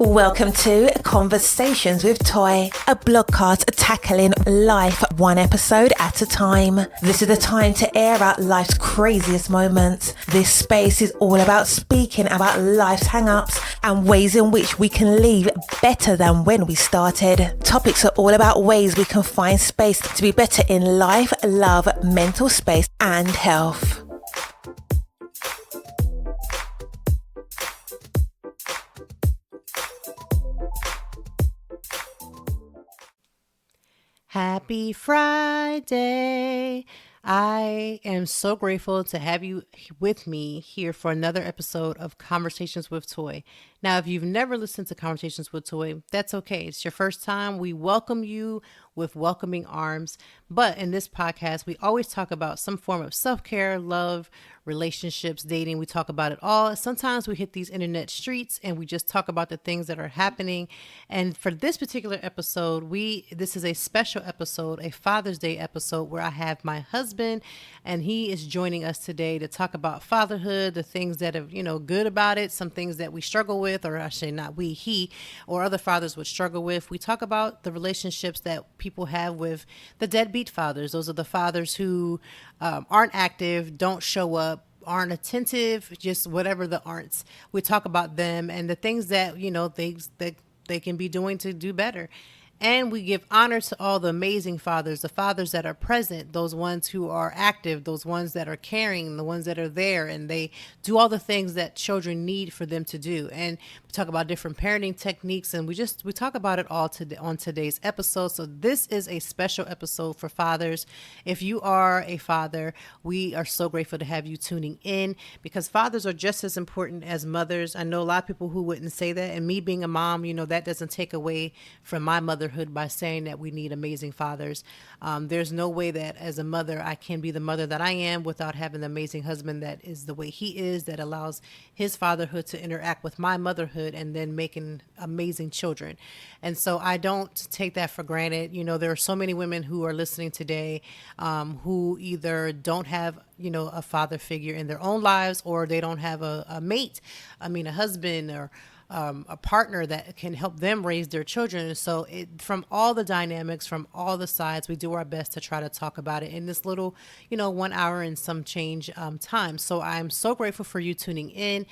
Welcome to Conversations with Toy, a blogcast tackling life one episode at a time. This is the time to air out life's craziest moments. This space is all about speaking about life's hang-ups and ways in which we can leave better than when we started. Topics are all about ways we can find space to be better in life, love, mental space, and health. Happy Friday. I am so grateful to have you with me here for another episode of Conversations with Toy. Now, if you've never listened to Conversations with Toy, that's okay. It's your first time. We welcome you with welcoming arms. But in this podcast, we always talk about some form of self-care, love, relationships, dating. We talk about it all. Sometimes we hit these internet streets and we just talk about the things that are happening. And for this particular episode, this is a special episode, a Father's Day episode where I have my husband and he is joining us today to talk about fatherhood, the things that are, good about it, some things that we struggle with, or I say not we, he, or other fathers would struggle with. We talk about the relationships that people have with the deadbeat fathers. Those are the fathers who aren't active, don't show up, aren't attentive, just whatever the aren'ts. We talk about them and the things that, things that they can be doing to do better. And we give honor to all the amazing fathers, the fathers that are present, those ones who are active, those ones that are caring, the ones that are there, and they do all the things that children need for them to do. And we talk about different parenting techniques, and we talk about it all today on today's episode. So this is a special episode for fathers. If you are a father, we are so grateful to have you tuning in, because fathers are just as important as mothers. I know a lot of people who wouldn't say that, and me being a mom, that doesn't take away from my motherhood by saying that we need amazing fathers. There's no way that as a mother I can be the mother that I am without having an amazing husband that is the way he is, that allows his fatherhood to interact with my motherhood and then making amazing children. And so I don't take that for granted. There are so many women who are listening today who either don't have a father figure in their own lives, or they don't have a mate, a husband or a partner that can help them raise their children. So from all the dynamics, from all the sides, we do our best to try to talk about it in this little, 1 hour and some change time. So I'm so grateful for you tuning in.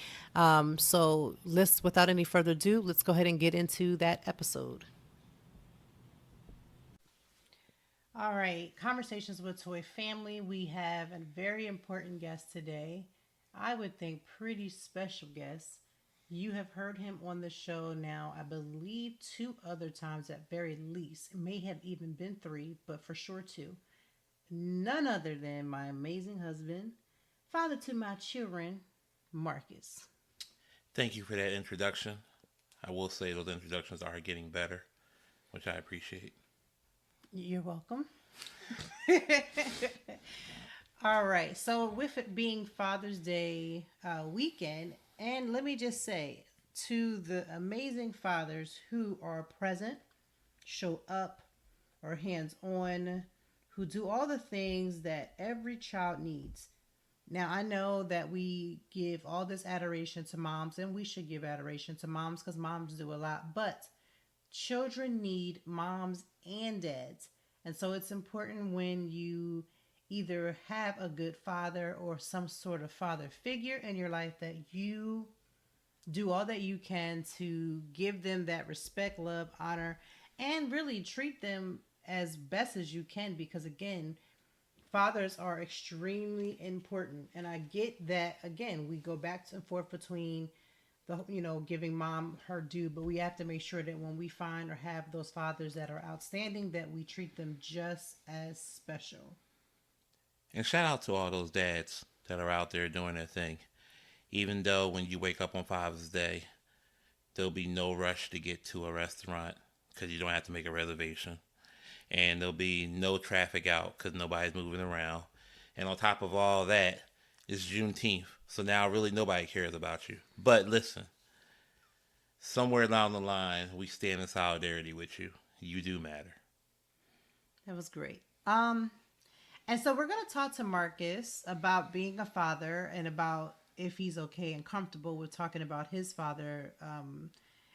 So without any further ado, let's go ahead and get into that episode. All right, Conversations with Toy Family. We have a very important guest today. I would think pretty special guest. You have heard him on the show now, I believe 2 other times at very least. It may have even been 3, but for sure 2. None other than my amazing husband, father to my children, Marques. Thank you for that introduction. I will say those introductions are getting better, which I appreciate. You're welcome. All right. So with it being Father's Day weekend, and let me just say to the amazing fathers who are present, show up, are hands-on, who do all the things that every child needs. Now, I know that we give all this adoration to moms, and we should give adoration to moms because moms do a lot, but children need moms and dads. And so it's important when you either have a good father or some sort of father figure in your life that you do all that you can to give them that respect, love, honor, and really treat them as best as you can, because again, fathers are extremely important. And I get that, again, we go back and forth between giving mom her due, but we have to make sure that when we find or have those fathers that are outstanding, that we treat them just as special. And shout out to all those dads that are out there doing their thing. Even though when you wake up on Father's Day, there'll be no rush to get to a restaurant because you don't have to make a reservation. And there'll be no traffic out because nobody's moving around. And on top of all that, it's Juneteenth. So now really nobody cares about you. But listen, somewhere down the line, we stand in solidarity with you. You do matter. That was great. And so we're going to talk to Marques about being a father and about if he's okay and comfortable with talking about his father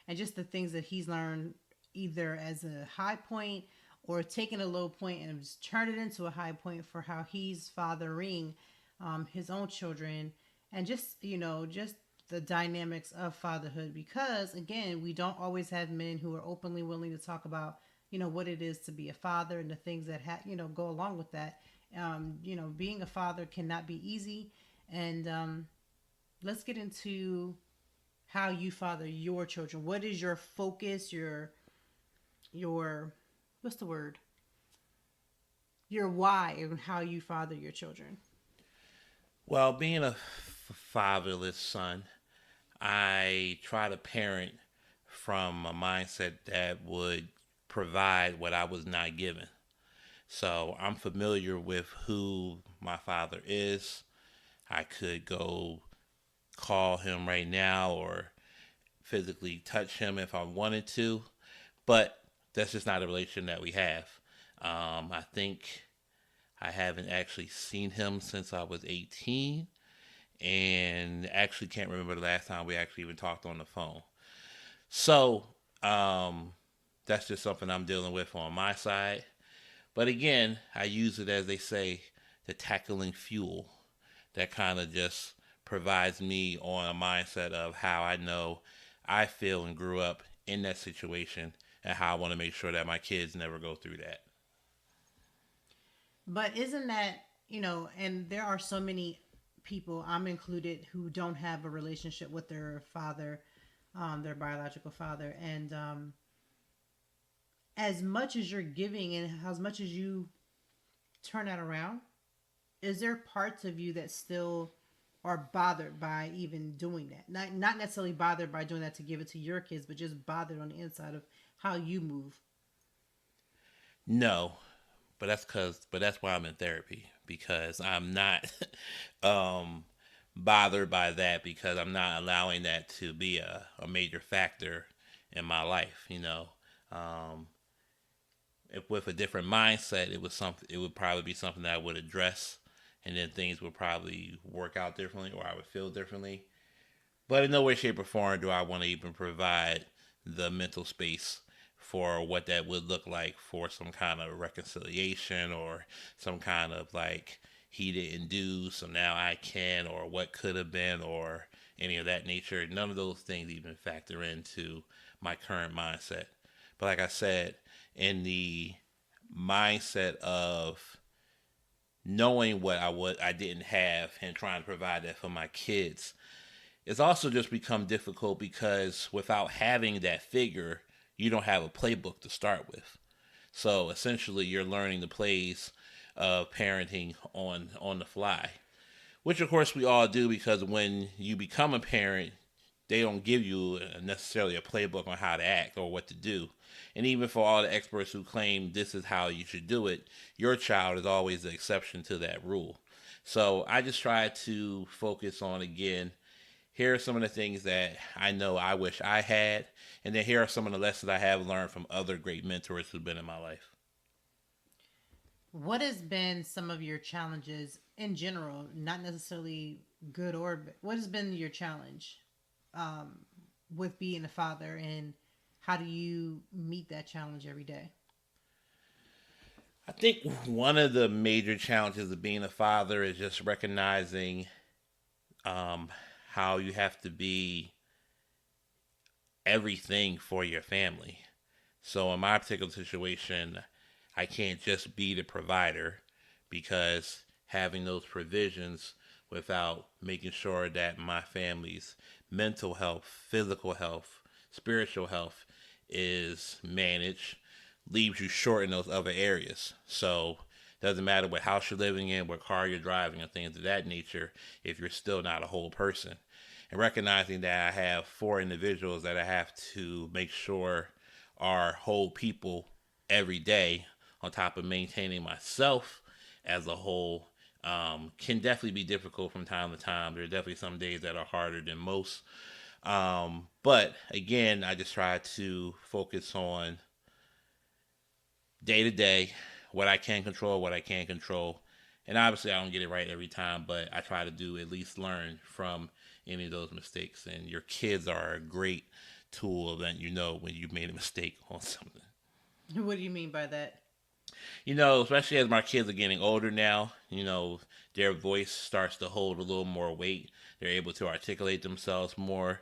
and and just the things that he's learned either as a high point or taken a low point and just turned it into a high point for how he's fathering his own children, and just just the dynamics of fatherhood, because again, we don't always have men who are openly willing to talk about what it is to be a father and the things that go along with that. Being a father cannot be easy. And let's get into how you father your children. What is your focus, your what's the word, your why, and how you father your children? Well, being a fatherless son, I try to parent from a mindset that would provide what I was not given. So I'm familiar with who my father is. I could go call him right now or physically touch him if I wanted to, but that's just not a relation that we have. I think I haven't actually seen him since I was 18, and actually can't remember the last time we actually even talked on the phone. So that's just something I'm dealing with on my side. But again, I use it, as they say, the tackling fuel that kind of just provides me on a mindset of how I know I feel and grew up in that situation, and how I want to make sure that my kids never go through that. But isn't that, and there are so many people, I'm included, who don't have a relationship with their father, their biological father. And as much as you're giving and as much as you turn that around, is there parts of you that still are bothered by even doing that? Not necessarily bothered by doing that to give it to your kids, but just bothered on the inside of how you move. No, but that's why I'm in therapy, because I'm not um, bothered by that, because I'm not allowing that to be a major factor in my life. Um, if with a different mindset, it would probably be something that I would address, and then things would probably work out differently, or I would feel differently. But in no way, shape, or form do I want to even provide the mental space for what that would look like for some kind of reconciliation, or some kind of like, he didn't do, so now I can, or what could have been, or any of that nature. None of those things even factor into my current mindset. But like I said, in the mindset of knowing what I didn't have and trying to provide that for my kids, it's also just become difficult because without having that figure, you don't have a playbook to start with. So essentially, you're learning the plays of parenting on the fly, which of course we all do, because when you become a parent, they don't give you necessarily a playbook on how to act or what to do. And even for all the experts who claim this is how you should do it, your child is always the exception to that rule. So I just try to focus on, again, here are some of the things that I know I wish I had, and then here are some of the lessons I have learned from other great mentors who've been in my life. What has been some of your challenges in general, not necessarily good or bad? What has been your challenge um, with being a father, and how do you meet that challenge every day? I think one of the major challenges of being a father is just recognizing um, how you have to be everything for your family. So in my particular situation, I can't just be the provider, because having those provisions without making sure that my family's mental health, physical health, spiritual health is managed leaves you short in those other areas. So it doesn't matter what house you're living in, what car you're driving, and things of that nature if you're still not a whole person. And recognizing that I have four individuals that I have to make sure are whole people every day, on top of maintaining myself as a whole, can definitely be difficult from time to time. There are definitely some days that are harder than most. But again, I just try to focus on day to day, what I can control, what I can't control. And obviously, I don't get it right every time, but I try to do at least learn from any of those mistakes. And your kids are a great tool, then you know when you made a mistake on something. What do you mean by that? Especially as my kids are getting older now, their voice starts to hold a little more weight. They're able to articulate themselves more.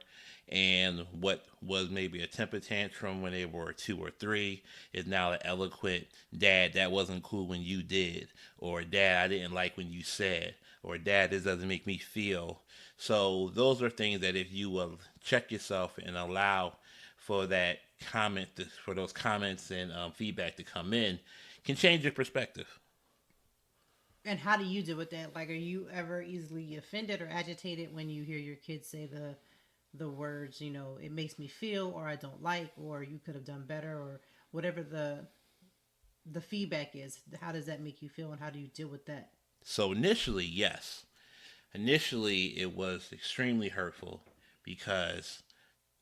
And what was maybe a temper tantrum when they were 2 or 3 is now an eloquent, "Dad, that wasn't cool when you did," or "Dad, I didn't like when you said," or "Dad, this doesn't make me feel." So those are things that if you will check yourself and allow for for those comments and feedback to come in, can change your perspective. And how do you deal with that? Like, are you ever easily offended or agitated when you hear your kids say the words, it makes me feel, or I don't like, or you could have done better, or whatever the feedback is? How does that make you feel, and how do you deal with that? So initially, yes. Initially, it was extremely hurtful because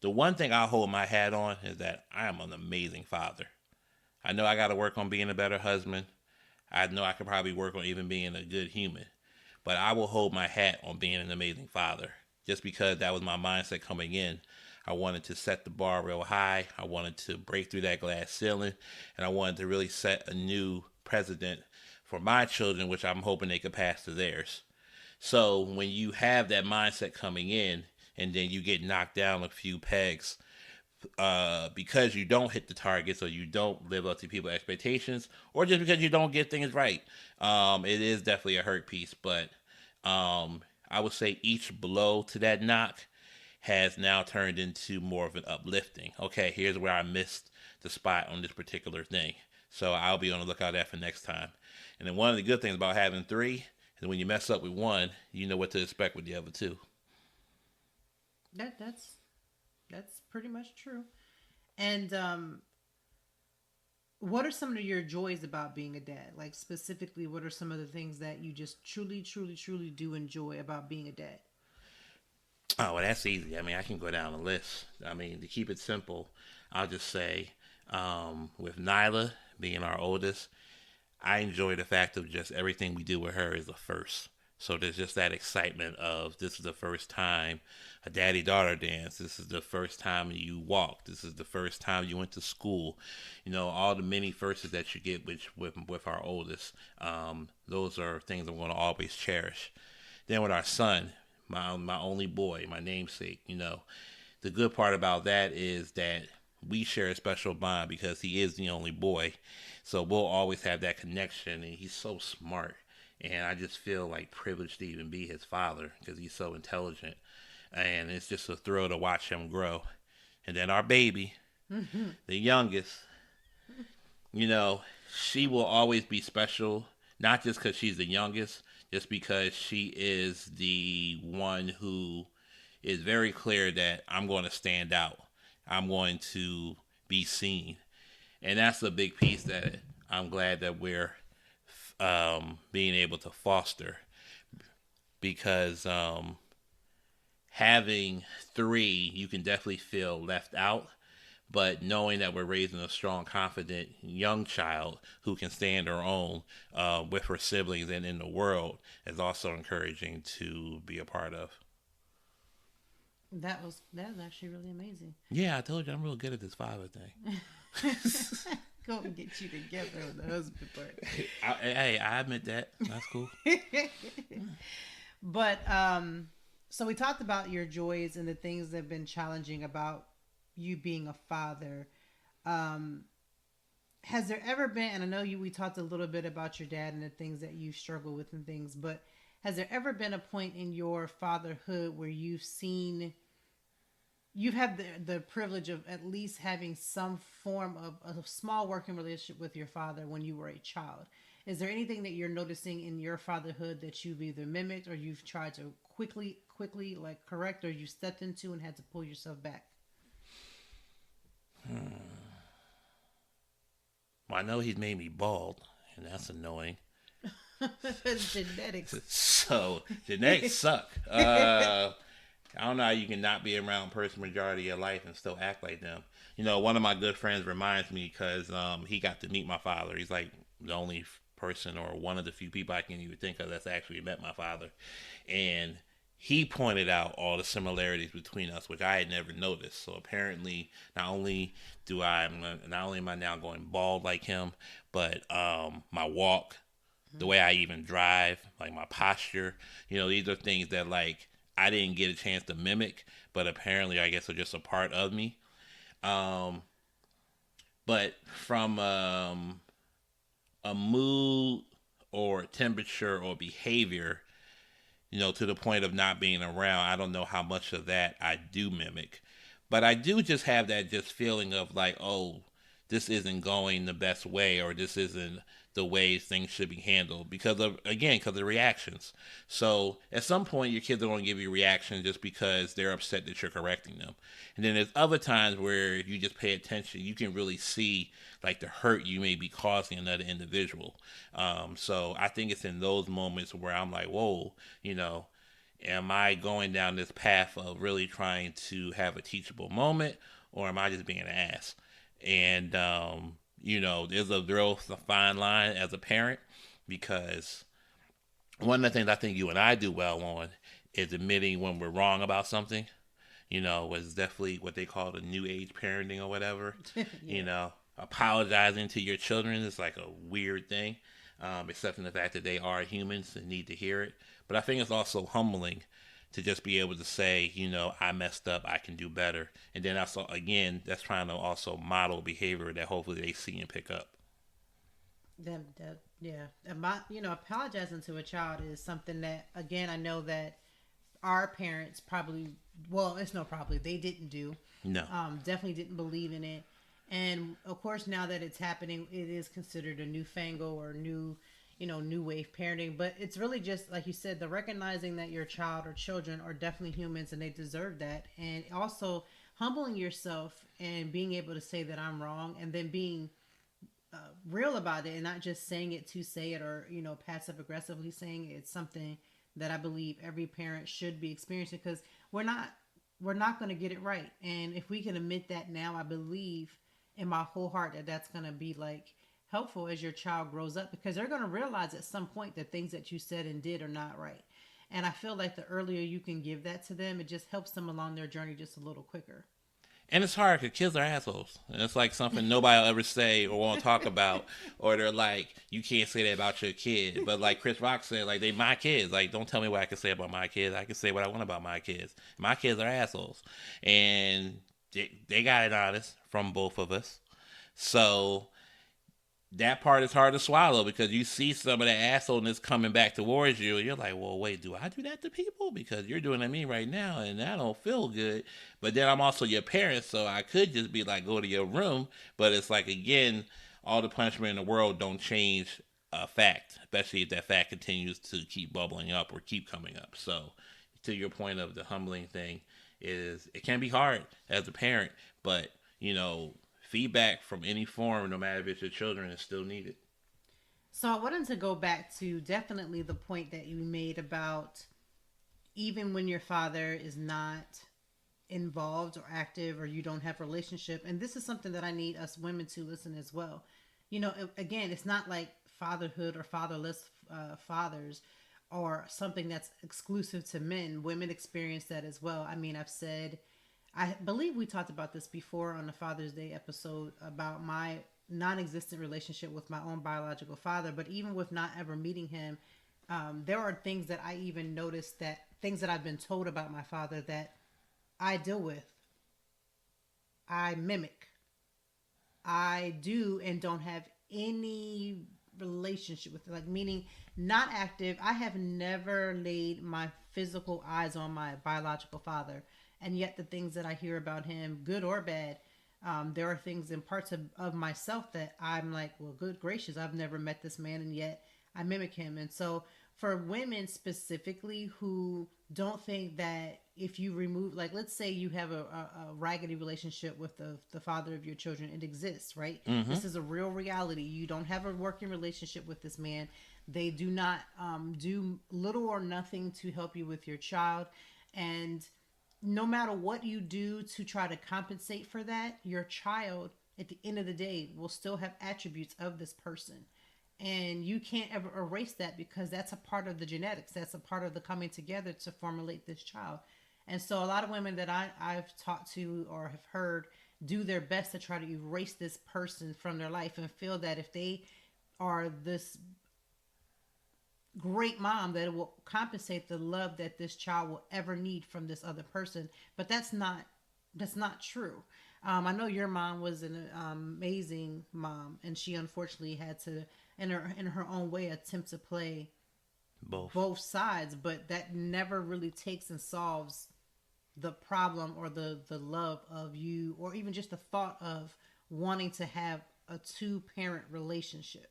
the one thing I hold my hat on is that I am an amazing father. I know I got to work on being a better husband. I know I could probably work on even being a good human. But I will hold my hat on being an amazing father just because that was my mindset coming in. I wanted to set the bar real high. I wanted to break through that glass ceiling. And I wanted to really set a new precedent for my children, which I'm hoping they could pass to theirs. So when you have that mindset coming in and then you get knocked down a few pegs because you don't hit the targets or you don't live up to people's expectations or just because you don't get things right, it is definitely a hurt piece. But I would say each blow to that knock has now turned into more of an uplifting. Okay, here's where I missed the spot on this particular thing. So I'll be on the lookout for next time. And then one of the good things about having 3 is when you mess up with one, you know what to expect with the other 2. That's pretty much true. And what are some of your joys about being a dad? Like, specifically, what are some of the things that you just truly, truly, truly do enjoy about being a dad? Oh, well, that's easy. I mean, I can go down the list. I mean, to keep it simple, I'll just say with Nyla being our oldest, I enjoy the fact of just everything we do with her is a first. So there's just that excitement of this is the first time a daddy-daughter dance. This is the first time you walk. This is the first time you went to school. All the many firsts that you get with our oldest. Those are things I'm going to always cherish. Then with our son, my only boy, my namesake, the good part about that is that we share a special bond because he is the only boy. So we'll always have that connection, and he's so smart. And I just feel like privileged to even be his father because he's so intelligent. And it's just a thrill to watch him grow. And then our baby, the youngest, she will always be special, not just because she's the youngest, just because she is the one who is very clear that I'm going to stand out. I'm going to be seen. And that's a big piece that I'm glad that we're being able to foster because having 3, you can definitely feel left out. But knowing that we're raising a strong, confident young child who can stand her own with her siblings and in the world is also encouraging to be a part of. That was actually really amazing. Yeah, I told you I'm real good at this father thing. Go and get you together on the husband part. I admit that. That's cool. But so we talked about your joys and the things that have been challenging about you being a father. Has there ever been, and I know we talked a little bit about your dad and the things that you struggle with and things, but has there ever been a point in your fatherhood where you've had the privilege of at least having some form of a small working relationship with your father when you were a child? Is there anything that you're noticing in your fatherhood that you've either mimicked or you've tried to quickly like correct, or you stepped into and had to pull yourself back? Well, I know he's made me bald, and that's annoying. Genetics. So genetics suck. I don't know how you can not be around a person majority of your life and still act like them. One of my good friends reminds me because he got to meet my father. He's like the only person or one of the few people I can even think of that's actually met my father. And he pointed out all the similarities between us, which I had never noticed. So apparently, not only am I now going bald like him, but my walk, the way I even drive, like my posture, these are things that like I didn't get a chance to mimic, but apparently I guess are just a part of me. Um, but from a mood or temperature or behavior, to the point of not being around, I don't know how much of that I do mimic. But I do just have that just feeling of like, oh, this isn't going the best way, or this isn't the way things should be handled because of reactions. So at some point, your kids are going to give you reactions just because they're upset that you're correcting them. And then there's other times where you just pay attention, you can really see like the hurt you may be causing another individual. So I think it's in those moments where I'm like, whoa, am I going down this path of really trying to have a teachable moment, or am I just being an ass? And there's a real fine line as a parent, because one of the things I think you and I do well on is admitting when we're wrong about something. Was definitely what they call the new age parenting or whatever. Yeah. Apologizing to your children is like a weird thing, except in the fact that they are humans and need to hear it. But I think it's also humbling to just be able to say, I messed up, I can do better. And then also, again, that's trying to also model behavior that hopefully they see and pick up. Yeah. Apologizing to a child is something that, again, I know that our parents probably, well, it's no probably, they didn't do. No. Definitely didn't believe in it. And of course, now that it's happening, it is considered a newfangle or new wave parenting. But it's really just, like you said, the recognizing that your child or children are definitely humans and they deserve that. And also humbling yourself and being able to say that I'm wrong, and then being real about it and not just saying it to say it, or, passive aggressively saying it. It's something that I believe every parent should be experiencing, because we're not going to get it right. And if we can admit that now, I believe in my whole heart that that's going to be like helpful as your child grows up, because they're going to realize at some point that things that you said and did are not right. And I feel like the earlier you can give that to them, it just helps them along their journey just a little quicker. And it's hard because kids are assholes. And it's like something nobody will ever say or won't talk about. Or they're like, you can't say that about your kid. But like Chris Rock said, like, they my kids. Like, don't tell me what I can say about my kids. I can say what I want about my kids. My kids are assholes. And they got it honest from both of us. So that part is hard to swallow, because you see some of that assholeness coming back towards you, and you're like, well, wait, do I do that to people? Because you're doing it to me right now, and I don't feel good. But then I'm also your parent, so I could just be like, go to your room. But it's like, again, all the punishment in the world don't change a fact, especially if that fact continues to keep bubbling up or keep coming up. So to your point of the humbling thing, is it can be hard as a parent, but feedback from any form, no matter if it's your children, is still needed. So I wanted to go back to definitely the point that you made about even when your father is not involved or active, or you don't have a relationship. And this is something that I need us women to listen as well. Again, it's not like fatherhood or fatherless fathers or something that's exclusive to men. Women experience that as well. I mean, I believe we talked about this before on the Father's Day episode about my non-existent relationship with my own biological father. But even with not ever meeting him, there are things that I even noticed, that things that I've been told about my father that I deal with, I mimic, I do and don't have any relationship with, like, meaning not active. I have never laid my physical eyes on my biological father. And yet the things that I hear about him, good or bad, there are things in parts of myself that I'm like, well, good gracious, I've never met this man, and yet I mimic him. And so for women specifically who don't think that if you remove, like, let's say you have a raggedy relationship with the father of your children, it exists, right? Mm-hmm. This is a real reality. You don't have a working relationship with this man. They do not do little or nothing to help you with your child. And no matter what you do to try to compensate for that, your child at the end of the day will still have attributes of this person. And you can't ever erase that because that's a part of the genetics. That's a part of the coming together to formulate this child. And so a lot of women that I've talked to or have heard do their best to try to erase this person from their life and feel that if they are this great mom, that it will compensate the love that this child will ever need from this other person. But that's not true. I know your mom was an amazing mom, and she unfortunately had to, in her own way, attempt to play Both. both sides. But that never really takes and solves the problem or the love of you, or even just the thought of wanting to have a two parent relationship.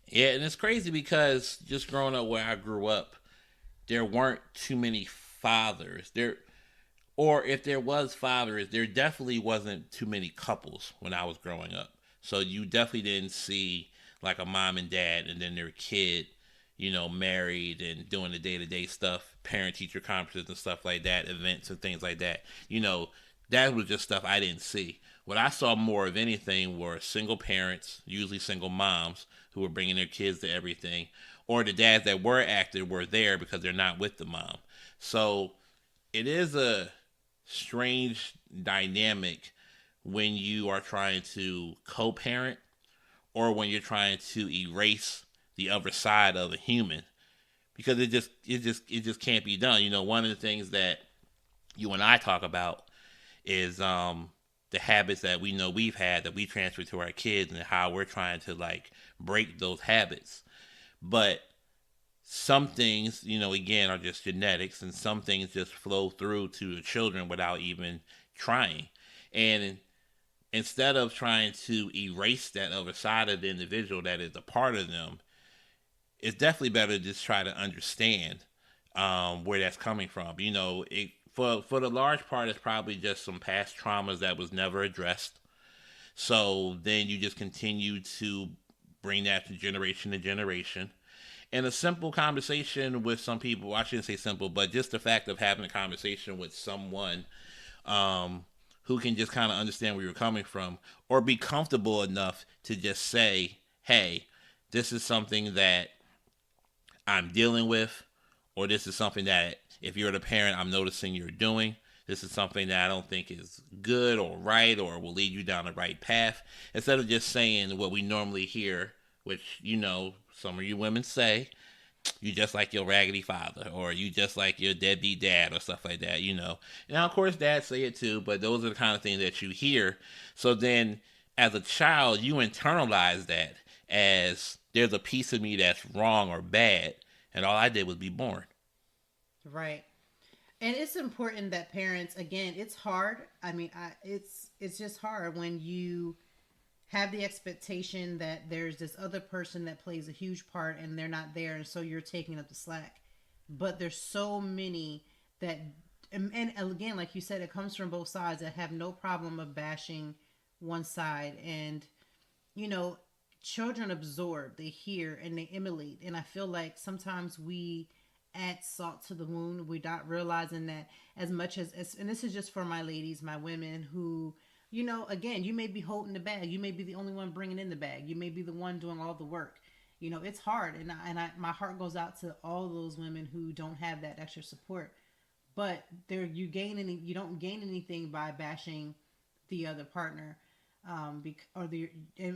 Yeah, and it's crazy because just growing up where I grew up, there weren't too many fathers. Or if there was fathers, there definitely wasn't too many couples when I was growing up. So you definitely didn't see like a mom and dad and then their kid, married and doing the day to day stuff, parent teacher conferences and stuff like that, events and things like that. That was just stuff I didn't see. What I saw more of anything were single parents, usually single moms, who were bringing their kids to everything, or the dads that were active were there because they're not with the mom. So it is a strange dynamic when you are trying to co-parent or when you're trying to erase the other side of a human, because it just can't be done. One of the things that you and I talk about is the habits that we know we've had that we transfer to our kids and how we're trying to like break those habits. But some things, again, are just genetics, and some things just flow through to the children without even trying. And instead of trying to erase that other side of the individual that is a part of them, it's definitely better to just try to understand where that's coming from. For the large part, it's probably just some past traumas that was never addressed. So then you just continue to bring that to generation to generation. And a simple conversation with some people, I shouldn't say simple, but just the fact of having a conversation with someone who can just kind of understand where you're coming from, or be comfortable enough to just say, hey, this is something that I'm dealing with, or this is something that if you're the parent, I'm noticing you're doing. This is something that I don't think is good or right or will lead you down the right path. Instead of just saying what we normally hear, which, some of you women say, you just like your raggedy father, or you just like your deadbeat dad, or stuff like that. Now, of course, dads say it too, but those are the kind of things that you hear. So then, as a child, you internalize that as there's a piece of me that's wrong or bad, and all I did was be born. Right. And it's important that parents, again, it's hard. I mean, it's just hard when you have the expectation that there's this other person that plays a huge part and they're not there, and so you're taking up the slack. But there's so many that, and again, like you said, it comes from both sides that have no problem of bashing one side. And you know children absorb, they hear, and they emulate. And I feel like sometimes we add salt to the wound. We're not realizing that as much as, and this is just for my ladies, my women who, again, you may be holding the bag. You may be the only one bringing in the bag. You may be the one doing all the work. It's hard. My heart goes out to all those women who don't have that extra support. But you don't gain anything by bashing the other partner. And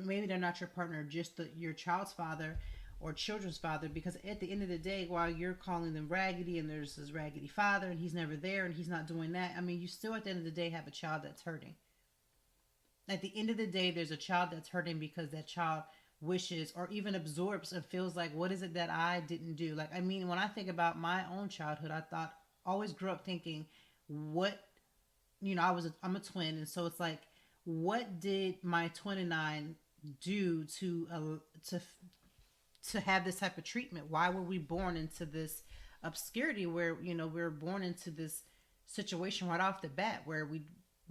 maybe they're not your partner, just your child's father or children's father, because at the end of the day, while you're calling them raggedy and there's this raggedy father and he's never there and he's not doing that, I mean, you still at the end of the day have a child that's hurting. At the end of the day, there's a child that's hurting because that child wishes or even absorbs and feels like, what is it that I didn't do? Like, I mean, when I think about my own childhood, always grew up thinking, what, I'm a twin. And so it's like, what did my twin and I do to have this type of treatment? Why were we born into this obscurity where, we were born into this situation right off the bat where we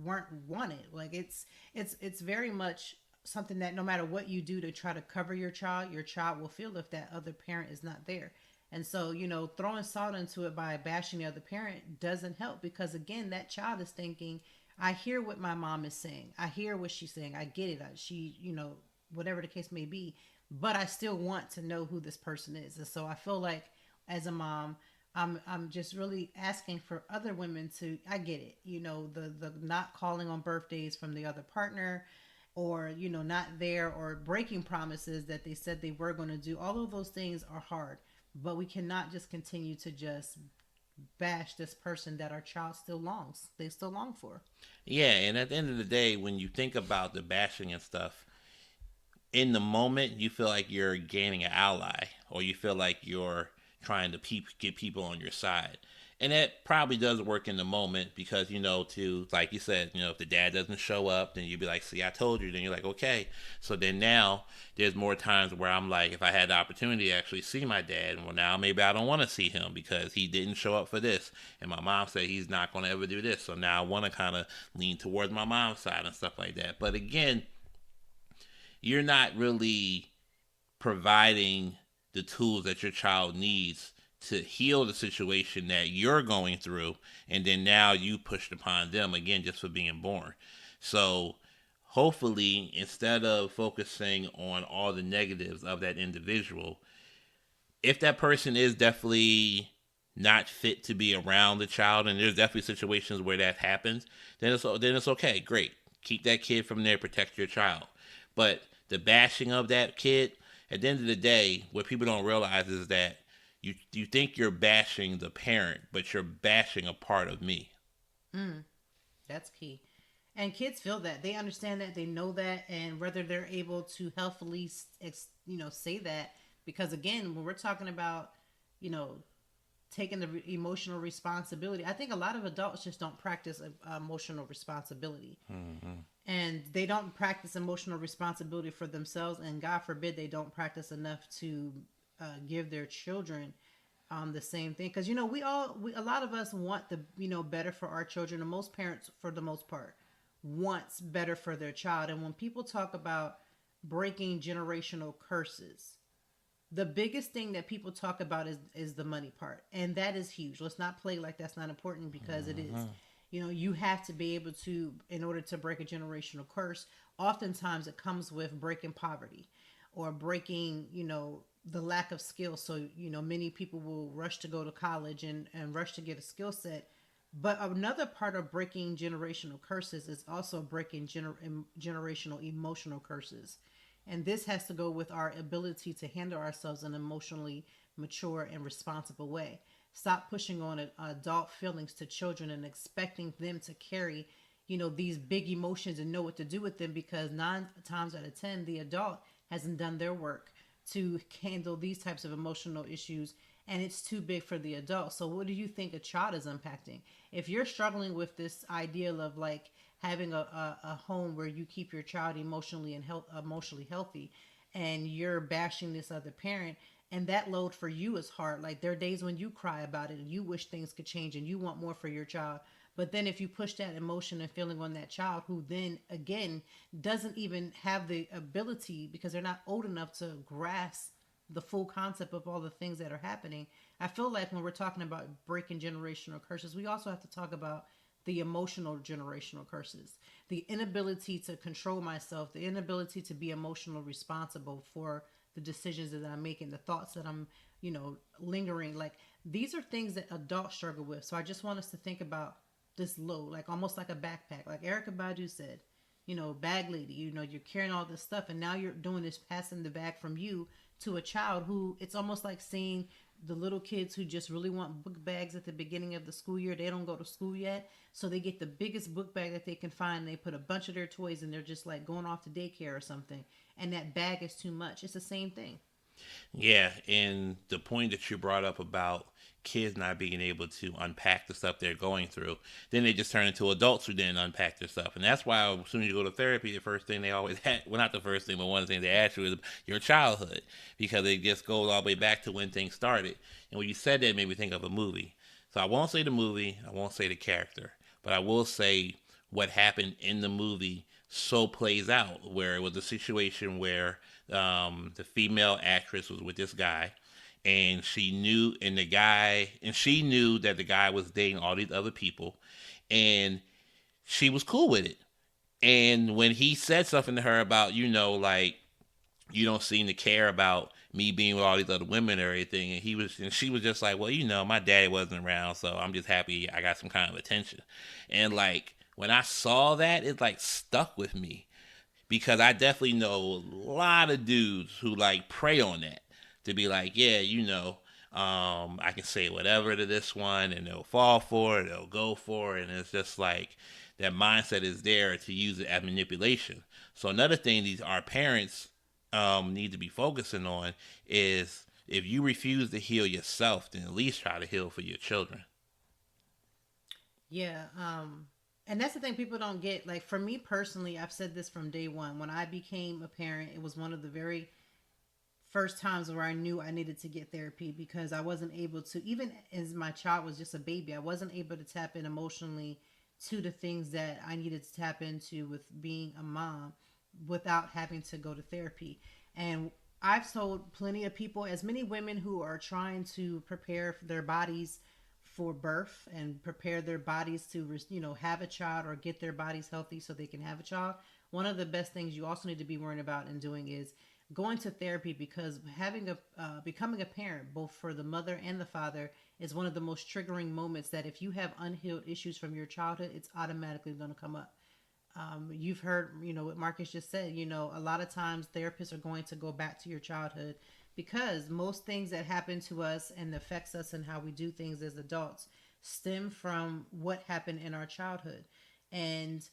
weren't wanted? Like it's very much something that no matter what you do to try to cover your child will feel if that other parent is not there. And so, throwing salt into it by bashing the other parent doesn't help, because again, that child is thinking, I hear what my mom is saying. I hear what she's saying. I get it. She, whatever the case may be. but I still want to know who this person is. And so I feel like as a mom, I'm just really asking for other women to, I get it, the not calling on birthdays from the other partner, or not there, or breaking promises that they said they were going to do. All of those things are hard, but we cannot just continue to just bash this person that our child still longs, they still long for. Yeah, and at the end of the day, when you think about the bashing and stuff, in the moment you feel like you're gaining an ally, or you feel like you're trying to get people on your side, and that probably does work in the moment, because to, like you said, if the dad doesn't show up, then you'd be like, see, I told you. Then you're like, okay. So then now there's more times where I'm like, if I had the opportunity to actually see my dad, well, now maybe I don't want to see him because he didn't show up for this, and my mom said he's not going to ever do this, so now I want to kind of lean towards my mom's side and stuff like that. But again, you're not really providing the tools that your child needs to heal the situation that you're going through, and then now you pushed upon them again just for being born. So hopefully, instead of focusing on all the negatives of that individual, if that person is definitely not fit to be around the child, and there's definitely situations where that happens, then it's okay, great. Keep that kid from there, protect your child. But the bashing of that kid, at the end of the day, what people don't realize is that you think you're bashing the parent, but you're bashing a part of me. That's key. And kids feel that. They understand that. They know that. And whether they're able to healthfully, say that, because again, when we're talking about, you know, taking the emotional responsibility, I think a lot of adults just don't practice emotional responsibility. And they don't practice emotional responsibility for themselves. And God forbid they don't practice enough to give their children the same thing, because a lot of us want the better for our children, and most parents for the most part wants better for their child. And when people talk about breaking generational curses, the biggest thing that people talk about is the money part, and that is huge. Let's not play like that's not important, because it is. You have to be able to, in order to break a generational curse, oftentimes it comes with breaking poverty, or breaking the lack of skill. So many people will rush to go to college and rush to get a skill set. But another part of breaking generational curses is also breaking generational emotional curses. And this has to go with our ability to handle ourselves in an emotionally mature and responsible way. Stop pushing on adult feelings to children and expecting them to carry, these big emotions and know what to do with them, because 9 times out of 10, the adult hasn't done their work to handle these types of emotional issues, and it's too big for the adult. So what do you think a child is impacting? If you're struggling with this idea of like having a home where you keep your child emotionally emotionally healthy, and you're bashing this other parent, and that load for you is hard. Like, there are days when you cry about it and you wish things could change and you want more for your child. But then if you push that emotion and feeling on that child, who then again doesn't even have the ability, because they're not old enough to grasp the full concept of all the things that are happening. I feel like when we're talking about breaking generational curses, we also have to talk about the emotional generational curses, the inability to control myself, the inability to be emotional responsible for the decisions that I'm making, the thoughts that I'm, lingering. Like, these are things that adults struggle with. So I just want us to think about this load, like almost like a backpack. Like Erica Badu said, bag lady, you're carrying all this stuff, and now you're doing this, passing the bag from you to a child who, it's almost like seeing the little kids who just really want book bags at the beginning of the school year. They don't go to school yet, so they get the biggest book bag that they can find. They put a bunch of their toys, and they're just like going off to daycare or something, and that bag is too much. It's the same thing. Yeah, and the point that you brought up about kids not being able to unpack the stuff they're going through, then they just turn into adults who didn't unpack their stuff. And that's why as soon as you go to therapy, the first thing they always well, not the first thing, but one of the things they ask you is your childhood, because it just goes all the way back to when things started. And when you said that, it made me think of a movie. So I won't say the movie, I won't say the character, but I will say what happened in the movie so plays out, where it was a situation where the female actress was with this guy, and she knew that the guy was dating all these other people, and she was cool with it. And when he said something to her about, like, you don't seem to care about me being with all these other women or anything. And she was just like, well, my daddy wasn't around, so I'm just happy I got some kind of attention. And like when I saw that, it like stuck with me because I definitely know a lot of dudes who like prey on that to be like, yeah, I can say whatever to this one, and they'll fall for it, they'll go for it, and it's just like that mindset is there to use it as manipulation. So another thing these our parents need to be focusing on is if you refuse to heal yourself, then at least try to heal for your children. Yeah. And that's the thing people don't get. Like for me personally, I've said this from day one. When I became a parent, it was one of the very first times where I knew I needed to get therapy because I wasn't able to, even as my child was just a baby, I wasn't able to tap in emotionally to the things that I needed to tap into with being a mom without having to go to therapy. And I've told plenty of people, as many women who are trying to prepare their bodies for birth and prepare their bodies to have a child or get their bodies healthy so they can have a child. One of the best things you also need to be worrying about and doing is going to therapy, because having a becoming a parent, both for the mother and the father, is one of the most triggering moments. That if you have unhealed issues from your childhood, it's automatically going to come up. You've heard, what Marcus just said. A lot of times therapists are going to go back to your childhood because most things that happen to us and affects us and how we do things as adults stem from what happened in our childhood. And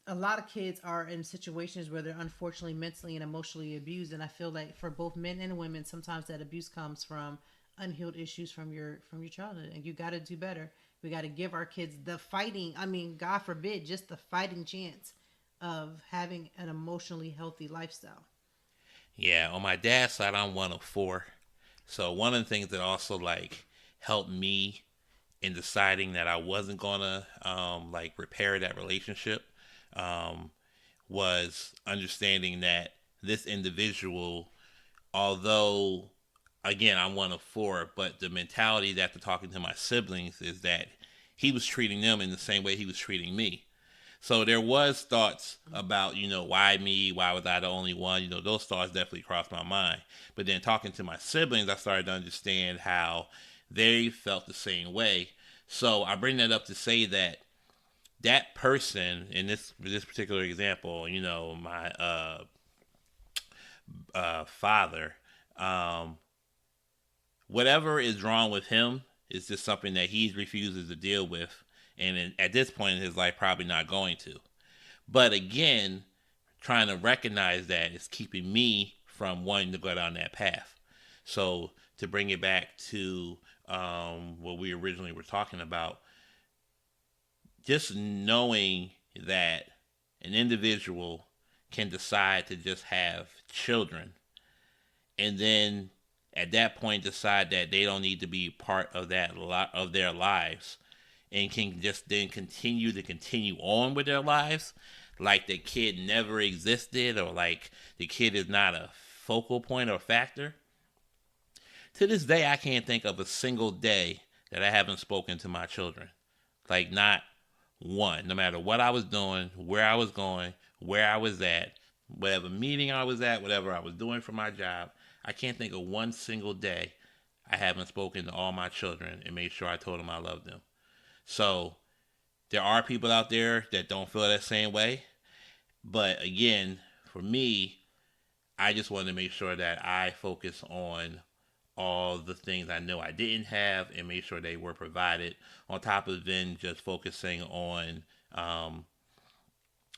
a lot of kids are in situations where they're unfortunately mentally and emotionally abused, and I feel like for both men and women, sometimes that abuse comes from unhealed issues from your childhood, and you got to do better. We got to give our kids the fighting, I mean, God forbid, just the fighting chance of having an emotionally healthy lifestyle. Yeah, on my dad's side, I'm one of four. So one of the things that also like helped me in deciding that I wasn't gonna like repair that relationship um, was understanding that this individual, although again I'm one of four, but the mentality that after talking to my siblings is that he was treating them in the same way he was treating me. So there was thoughts about, why me? Why was I the only one? Those thoughts definitely crossed my mind. But then talking to my siblings, I started to understand how they felt the same way. So I bring that up to say that that person in this particular example, my father, um, whatever is wrong with him is just something that he refuses to deal with, and at this point in his life, probably not going to. But again, trying to recognize that is keeping me from wanting to go down that path. So to bring it back to what we originally were talking about, just knowing that an individual can decide to just have children and then at that point decide that they don't need to be part of that lot of their lives and can just then continue on with their lives like the kid never existed or like the kid is not a focal point or factor. To this day I can't think of a single day that I haven't spoken to my children. Like not one. No matter what I was doing, where I was going, where I was at, whatever meeting I was at, whatever I was doing for my job, I can't think of one single day I haven't spoken to all my children and made sure I told them I loved them. So there are people out there that don't feel that same way. But again, for me, I just wanted to make sure that I focus on all the things I know I didn't have and make sure they were provided. On top of then just focusing on,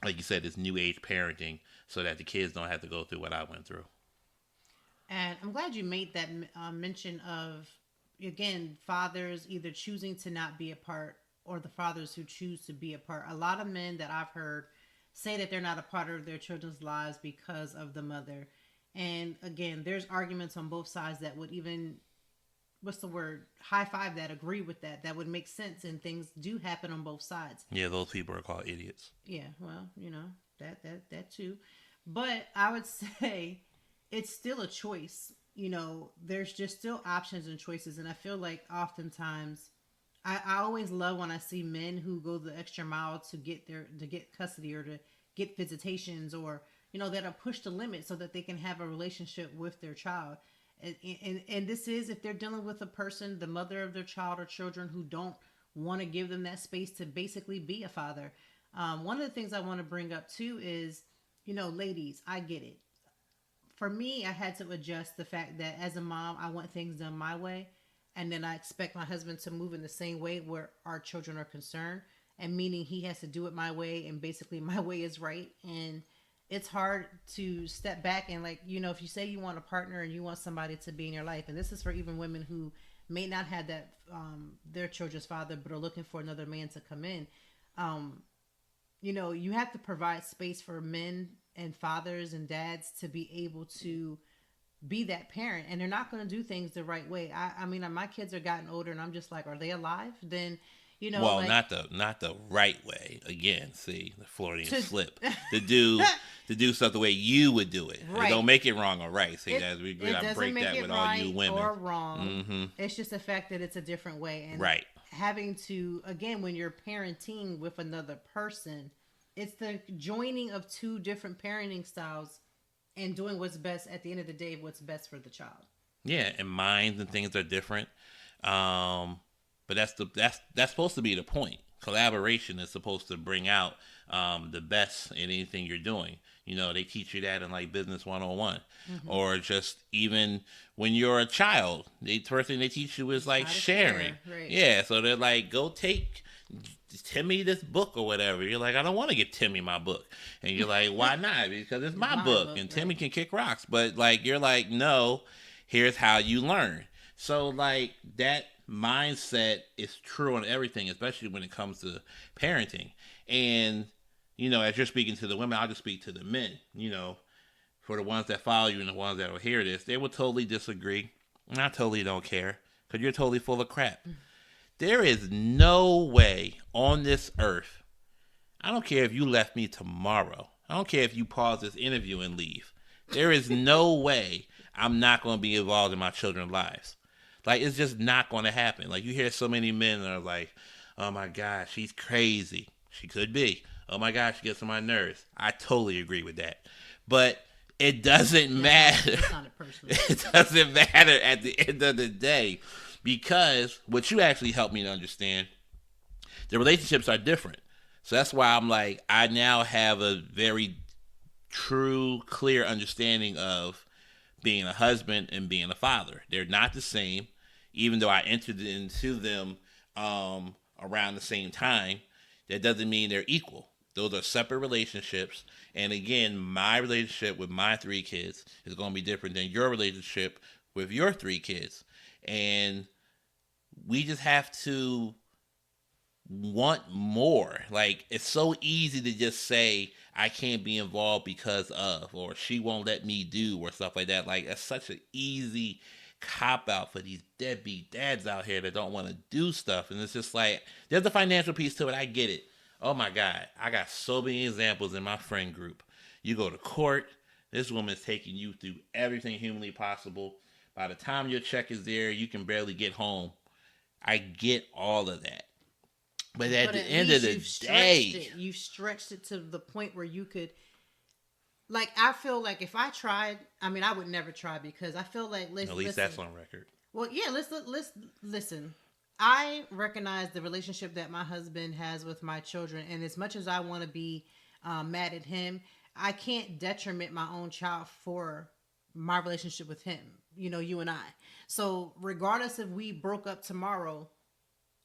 like you said, this new age parenting, so that the kids don't have to go through what I went through. And I'm glad you made that mention of, again, fathers either choosing to not be a part or the fathers who choose to be a part. A lot of men that I've heard say that they're not a part of their children's lives because of the mother. And again, there's arguments on both sides that would even, what's the word, high five that, agree with that. That would make sense, and things do happen on both sides. Yeah, those people are called idiots. Yeah, well, that too. But I would say it's still a choice. There's just still options and choices, and I feel like oftentimes I always love when I see men who go the extra mile to get custody or to get visitations or that'll push the limit so that they can have a relationship with their child. And this is if they're dealing with a person, the mother of their child or children, who don't want to give them that space to basically be a father. One of the things I want to bring up too is, ladies, I get it. For me, I had to adjust the fact that as a mom, I want things done my way. And then I expect my husband to move in the same way where our children are concerned. And meaning he has to do it my way. And basically my way is right. And it's hard to step back and if you say you want a partner and you want somebody to be in your life. And this is for even women who may not have that, their children's father, but are looking for another man to come in. You have to provide space for men and fathers and dads to be able to be that parent, and they're not going to do things the right way. I mean, my kids are gotten older, and I'm just like, are they alive? Then, well, not the right way. Again, see the Floridian slip to do stuff the way you would do it. Right. Don't make it wrong or right. See, we gotta break that with all you women. Or wrong. Mm-hmm. It's just the fact that it's a different way, and right. Having to, again, when you're parenting with another person, it's the joining of two different parenting styles and doing what's best at the end of the day, what's best for the child. Yeah, and minds and things are different. But that's supposed to be the point. Collaboration is supposed to bring out the best in anything you're doing. They teach you that in like Business 101, or just even when you're a child, the first thing they teach you is like sharing. Right. Yeah, so they're like, go take Timmy this book or whatever. You're like, I don't want to give Timmy my book. And you're like, why not? Because it's my book and Timmy can kick rocks. But you're like, no, here's how you learn. So that mindset is true on everything, especially when it comes to parenting. And, as you're speaking to the women, I'll just speak to the men, for the ones that follow you and the ones that will hear this, they will totally disagree. And I totally don't care because you're totally full of crap. There is no way on this earth, I don't care if you left me tomorrow. I don't care if you pause this interview and leave. There is no way I'm not going to be involved in my children's lives. It's just not going to happen. You hear so many men that are like, oh my God, she's crazy. She could be. Oh my God, she gets on my nerves. I totally agree with that. But it doesn't matter. It doesn't matter at the end of the day. Because what you actually helped me to understand, the relationships are different. So that's why I'm like, I now have a very true, clear understanding of being a husband and being a father. They're not the same, even though I entered into them around the same time. That doesn't mean they're equal. Those are separate relationships. And again, my relationship with my 3 kids is going to be different than your relationship with your 3 kids. And we just have to want more. It's so easy to just say, I can't be involved because of, or she won't let me do, or stuff like that. That's such an easy cop-out for these deadbeat dads out here that don't want to do stuff. And it's just there's a financial piece to it. I get it. Oh my God. I got so many examples in my friend group. You go to court, this woman's taking you through everything humanly possible. By the time your check is there, you can barely get home. I get all of that. But at the end of the day, you've stretched it to the point where you could, I feel like if I tried, I would never try because I feel like, at least that's on record. Well, yeah, let's listen. I recognize the relationship that my husband has with my children. And as much as I want to be mad at him, I can't detriment my own child for my relationship with him, you and I. So regardless if we broke up tomorrow,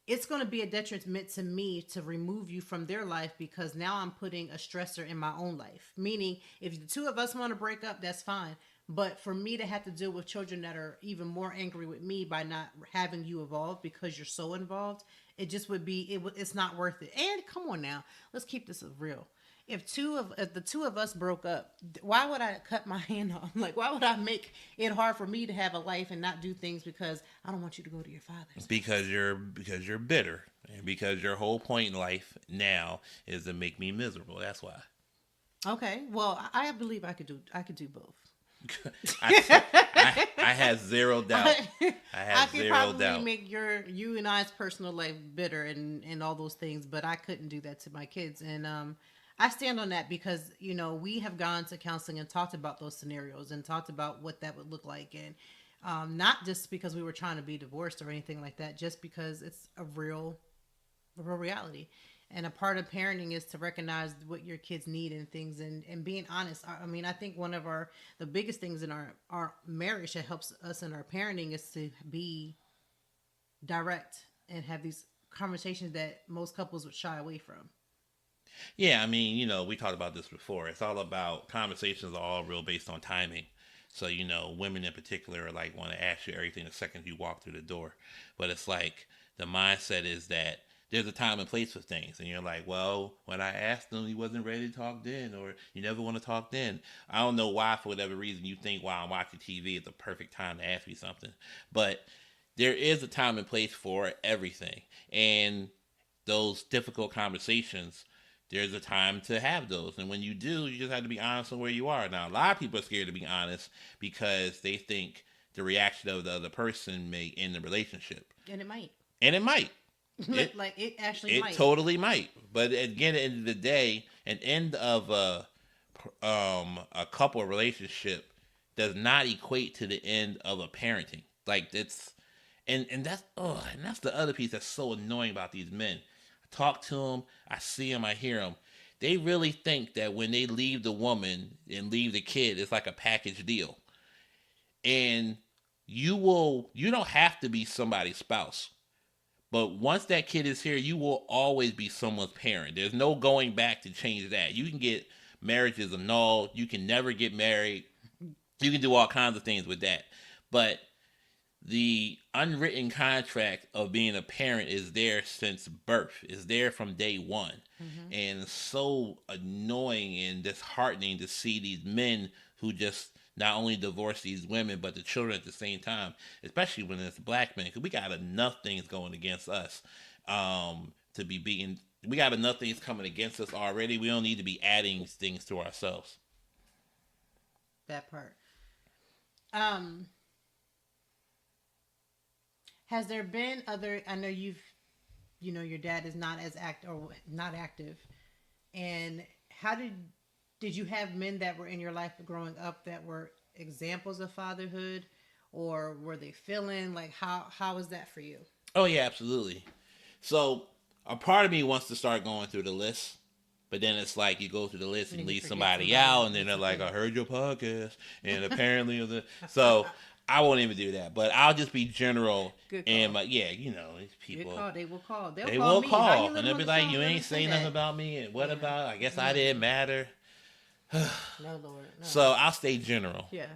it's going to be a detriment to me to remove you from their life because now I'm putting a stressor in my own life. Meaning if the 2 of us want to break up, that's fine. But for me to have to deal with children that are even more angry with me by not having you involved because you're so involved, it just would be, it's not worth it. And come on now, let's keep this real. If the 2 of us broke up, why would I cut my hand off? Why would I make it hard for me to have a life and not do things because I don't want you to go to your father's? Because you're bitter, and because your whole point in life now is to make me miserable. That's why. Okay, well, I believe I could do both. I have zero doubt. I could probably make you and I's personal life bitter and all those things, but I couldn't do that to my kids. And I stand on that because, we have gone to counseling and talked about those scenarios and talked about what that would look like. And not just because we were trying to be divorced or anything like that, just because it's a real reality. And a part of parenting is to recognize what your kids need and things, and being honest. I mean, I think one of the biggest things in our marriage that helps us in our parenting is to be direct and have these conversations that most couples would shy away from. Yeah, I mean, we talked about this before. It's all about conversations are all real based on timing. So, women in particular are like want to ask you everything the second you walk through the door. But it's like the mindset is that there's a time and place for things. And you're like, well, when I asked him, he wasn't ready to talk then, or you never want to talk then. I don't know why, for whatever reason, you think while I'm watching TV, it's the perfect time to ask me something. But there is a time and place for everything. And those difficult conversations, there's a time to have those. And when you do, you just have to be honest on where you are. Now, a lot of people are scared to be honest because they think the reaction of the other person may end the relationship. And it might. And it might. Like it actually it might. totally might. But again, at the end of the day, an end of a couple relationship does not equate to the end of a parenting. Like it's and that's the other piece that's so annoying about these men. I talk to them, I see them, I hear them. They really think that when they leave the woman and leave the kid, it's like a package deal. And you don't have to be somebody's spouse. But once that kid is here, you will always be someone's parent. There's no going back to change that. You can get marriages annulled. You can never get married. You can do all kinds of things with that. But the unwritten contract of being a parent is there since birth. Is there from day one. Mm-hmm. And it's so annoying and disheartening to see these men who just not only divorce these women, but the children at the same time, especially when it's black men, because we got enough things going against us to be beaten. We got enough things coming against us already. We don't need to be adding things to ourselves. That part. Has there been other? I know your dad is not not active, and how did you have men that were in your life growing up that were examples of fatherhood, or were they feeling like how was that for you? Oh yeah, absolutely. So a part of me wants to start going through the list, but then it's like you go through the list and leave somebody out, and then they're like, "I heard your podcast," and apparently, so I won't even do that. But I'll just be general. Good call. And these people. Good call. They will call. They will call, and they'll be like, "You ain't say nothing about me, and what about? I guess I didn't matter." No, Lord. No. So I'll stay general. Yeah.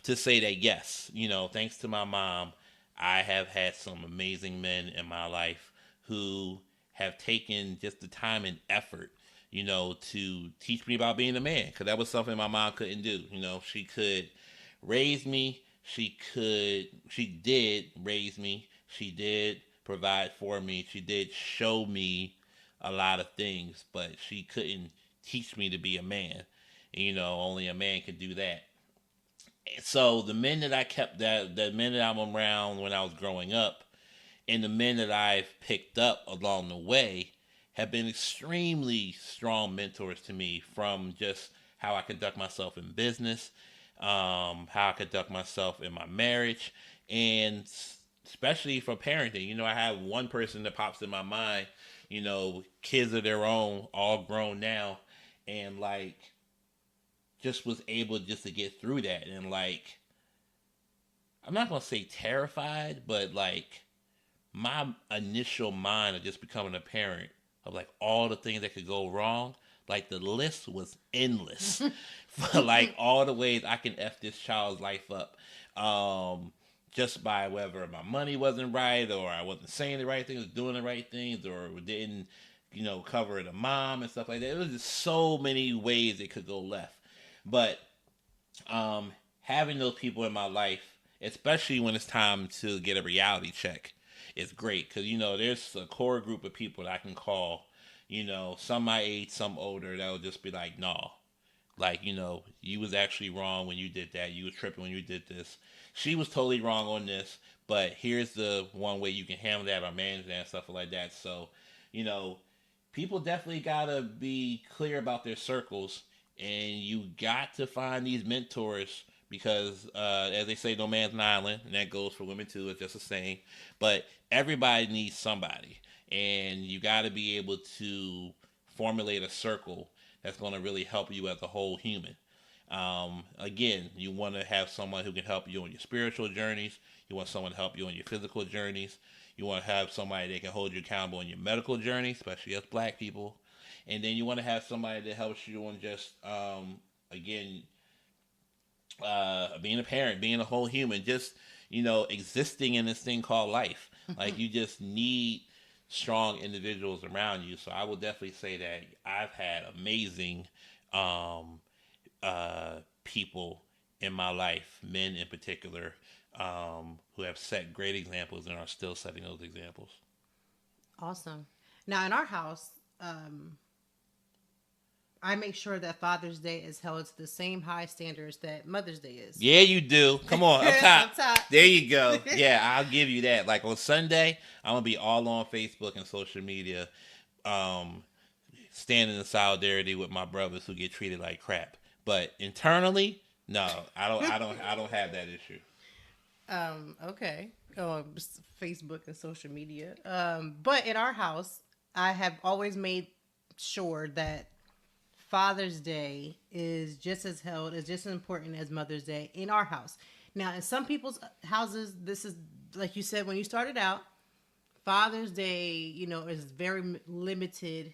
To say that yes, thanks to my mom, I have had some amazing men in my life who have taken just the time and effort, to teach me about being a man. Because that was something my mom couldn't do. She could raise me. She did raise me. She did provide for me. She did show me a lot of things, but she couldn't teach me to be a man. Only a man could do that. So the men that I kept, the men that I'm around when I was growing up, and the men that I've picked up along the way have been extremely strong mentors to me, from just how I conduct myself in business, how I conduct myself in my marriage, and especially for parenting. I have one person that pops in my mind, kids of their own, all grown now, and just was able just to get through that. And I'm not going to say terrified, but my initial mind of just becoming a parent, of all the things that could go wrong, the list was endless for all the ways I can F this child's life up. Just by whether my money wasn't right, or I wasn't saying the right things, doing the right things, or didn't, cover the mom and stuff like that. It was just so many ways it could go left. But having those people in my life, especially when it's time to get a reality check, is great. Because, there's a core group of people that I can call, some my age, some older, that will just be like, nah. You was actually wrong when you did that. You was tripping when you did this. She was totally wrong on this, but here's the one way you can handle that or manage that and stuff like that. So, people definitely gotta be clear about their circles, and you got to find these mentors because, as they say, no man's an island, and that goes for women too. It's just the same, but everybody needs somebody, and you got to be able to formulate a circle that's going to really help you as a whole human. Again, you want to have someone who can help you on your spiritual journeys. You want someone to help you on your physical journeys. You want to have somebody that can hold you accountable on your medical journey, especially as black people. And then you want to have somebody that helps you on just, again, being a parent, being a whole human, just, existing in this thing called life. Like, you just need strong individuals around you. So I will definitely say that I've had amazing people in my life, men in particular, who have set great examples and are still setting those examples. Awesome. Now, in our house, I make sure that Father's Day is held to the same high standards that Mother's Day is. Yeah, you do. Come on, up top. Up top. There you go. Yeah, I'll give you that. Like on Sunday, I'm going to be all on Facebook and social media, standing in solidarity with my brothers who get treated like crap. But internally, no, I don't have that issue. Okay. Facebook and social media. But in our house, I have always made sure that Father's Day is just as important as Mother's Day in our house. Now, in some people's houses, this is, like you said, when you started out, Father's Day, is very limited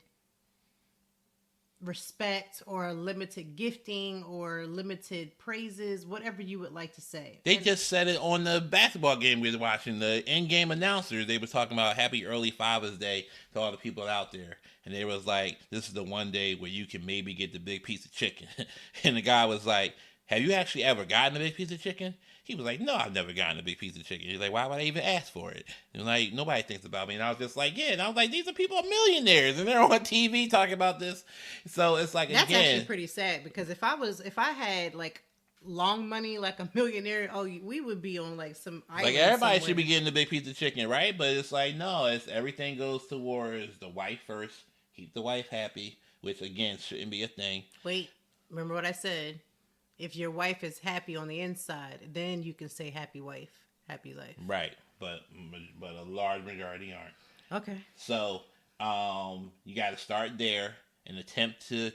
respect or limited gifting or limited praises, whatever you would like to say. They just said it on the basketball game we was watching. The in-game announcers, they were talking about happy early Father's Day to all the people out there. And they was like, this is the one day where you can maybe get the big piece of chicken. And the guy was like, have you actually ever gotten a big piece of chicken? He was like, no, I've never gotten a big piece of chicken. He's like, why would I even ask for it? And like, nobody thinks about me. And I was just like, yeah. And I was like, these are people millionaires, and they're on TV talking about this. So it's like, that's actually pretty sad, because if I had like long money, like a millionaire, we would be on like some island. Like everybody somewhere. should be getting a big piece of chicken, right? But it's like, no, it's everything goes towards the wife first. Keep the wife happy, which again shouldn't be a thing. Wait, remember what I said? If your wife is happy on the inside, then you can say happy wife, happy life. Right, but a large majority aren't. Okay. So you got to start there and attempt to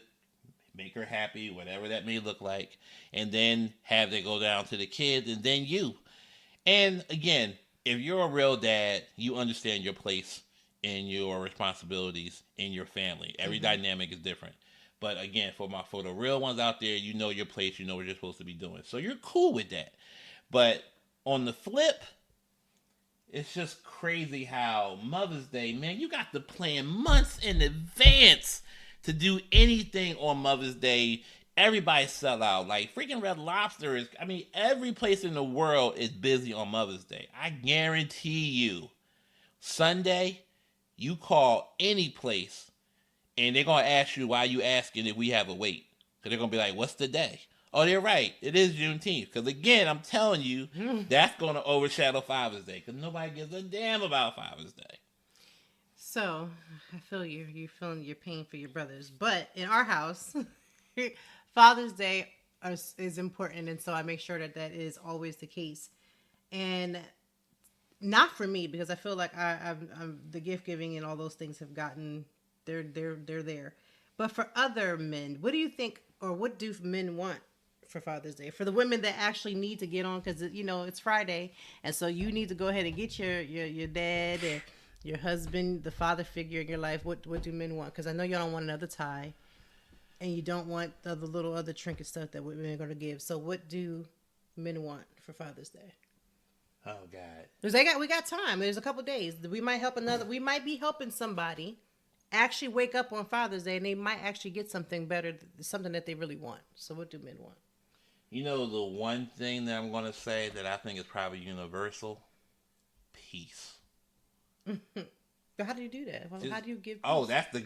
make her happy, whatever that may look like, and then have they go down to the kids and then you. And again, if you're a real dad, you understand your place and your responsibilities in your family. Every dynamic is different. But again, for the real ones out there, you know your place, you know what you're supposed to be doing. So you're cool with that. But on the flip, it's just crazy how Mother's Day, man, you got to plan months in advance to do anything on Mother's Day. Everybody sell out. Like freaking Red Lobster is, every place in the world is busy on Mother's Day. I guarantee you, Sunday, you call any place, and they're going to ask you why you asking if we have a wait. So they're going to be like, what's the day? Oh, they're right. It is Juneteenth. Because again, I'm telling you, that's going to overshadow Father's Day. Because nobody gives a damn about Father's Day. So, I feel you. You're feeling your pain for your brothers. But in our house, Father's Day is important. And so I make sure that is always the case. And not for me, because I feel like I'm the gift giving and all those things have gotten... They're there. But for other men, what do you think, or what do men want for Father's Day? For the women that actually need to get on, because, it's Friday, and so you need to go ahead and get your dad and your husband, the father figure in your life. What do men want? Because I know y'all don't want another tie, and you don't want the little other trinket stuff that women are going to give. So what do men want for Father's Day? Oh, God. Because we got time. There's a couple days. We might be helping somebody actually wake up on Father's Day, and they might actually get something better, something that they really want. So what do men want? The one thing that I'm going to say that I think is probably universal, peace. But how do you do that? How do you give peace? Oh, that's the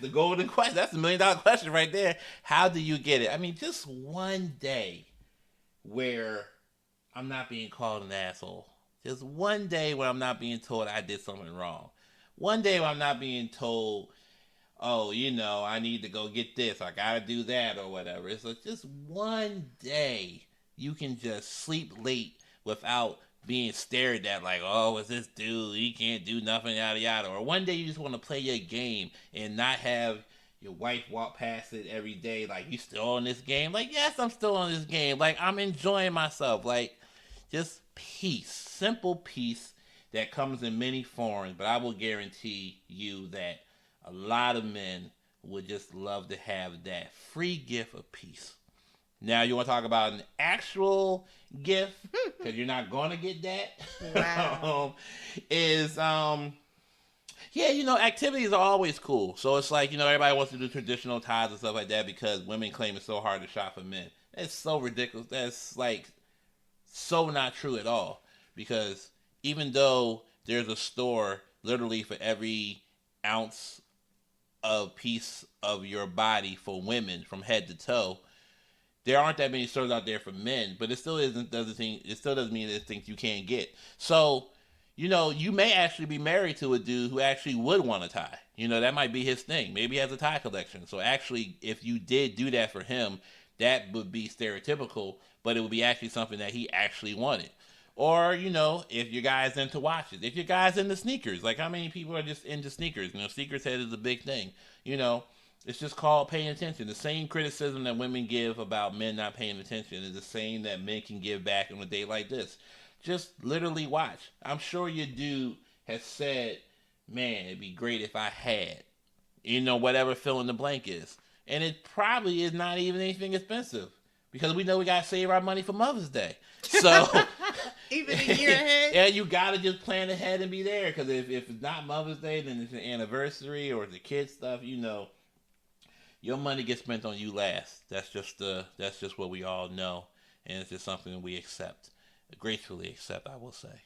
golden question. That's the $1 million question right there. How do you get it? Just one day where I'm not being called an asshole. Just one day where I'm not being told I did something wrong. One day when I'm not being told oh, I need to go get this. I gotta do that or whatever. It's like just one day you can just sleep late without being stared at like, oh, it's this dude, he can't do nothing, yada yada. Or one day you just want to play your game and not have your wife walk past it every day like, you still on this game? Like, yes, I'm still on this game. Like, I'm enjoying myself. Like, just peace, simple peace that comes in many forms. But I will guarantee you that a lot of men would just love to have that free gift of peace. Now you want to talk about an actual gift because you're not going to get that. Wow. Is yeah, activities are always cool. So it's like, everybody wants to do traditional ties and stuff like that because women claim it's so hard to shop for men. That's so ridiculous. That's like so not true at all. Because even though there's a store literally for every ounce of piece of your body for women from head to toe, there aren't that many stores out there for men, but it still doesn't mean there's things you can't get. So, you may actually be married to a dude who actually would want a tie. That might be his thing. Maybe he has a tie collection. So actually, if you did do that for him, that would be stereotypical, but it would be actually something that he actually wanted. Or, if your guy's into watches, if your guy's into sneakers, like how many people are just into sneakers? Sneakers head is a big thing. It's just called paying attention. The same criticism that women give about men not paying attention is the same that men can give back on a day like this. Just literally watch. I'm sure your dude has said, man, it'd be great if I had, whatever fill in the blank is. And it probably is not even anything expensive because we know we got to save our money for Mother's Day. So even a year ahead. Yeah, you got to just plan ahead and be there because if it's not Mother's Day, then it's an anniversary or the kids stuff, your money gets spent on you last. That's just what we all know, and it's just something that we accept, gracefully accept, I will say.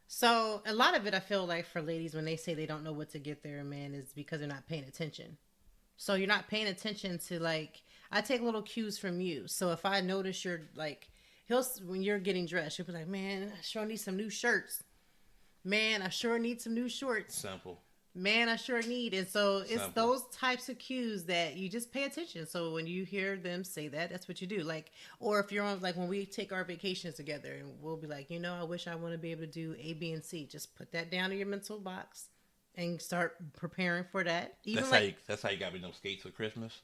So a lot of it, I feel like for ladies, when they say they don't know what to get their man, is because they're not paying attention. So you're not paying attention to, like, I take little cues from you. So if I notice you're like, when you're getting dressed, you'll be like, man, I sure need some new shirts. Man, I sure need some new shorts. Simple. Man, I sure need. And so it's Simple. those types of cues that you just pay attention. So when you hear them say that, that's what you do. Like, or if you're on, like, when we take our vacations together and we'll be like, I wish I want to be able to do A, B, and C. Just put that down in your mental box and start preparing for that. Even that's how you got me those skates for Christmas.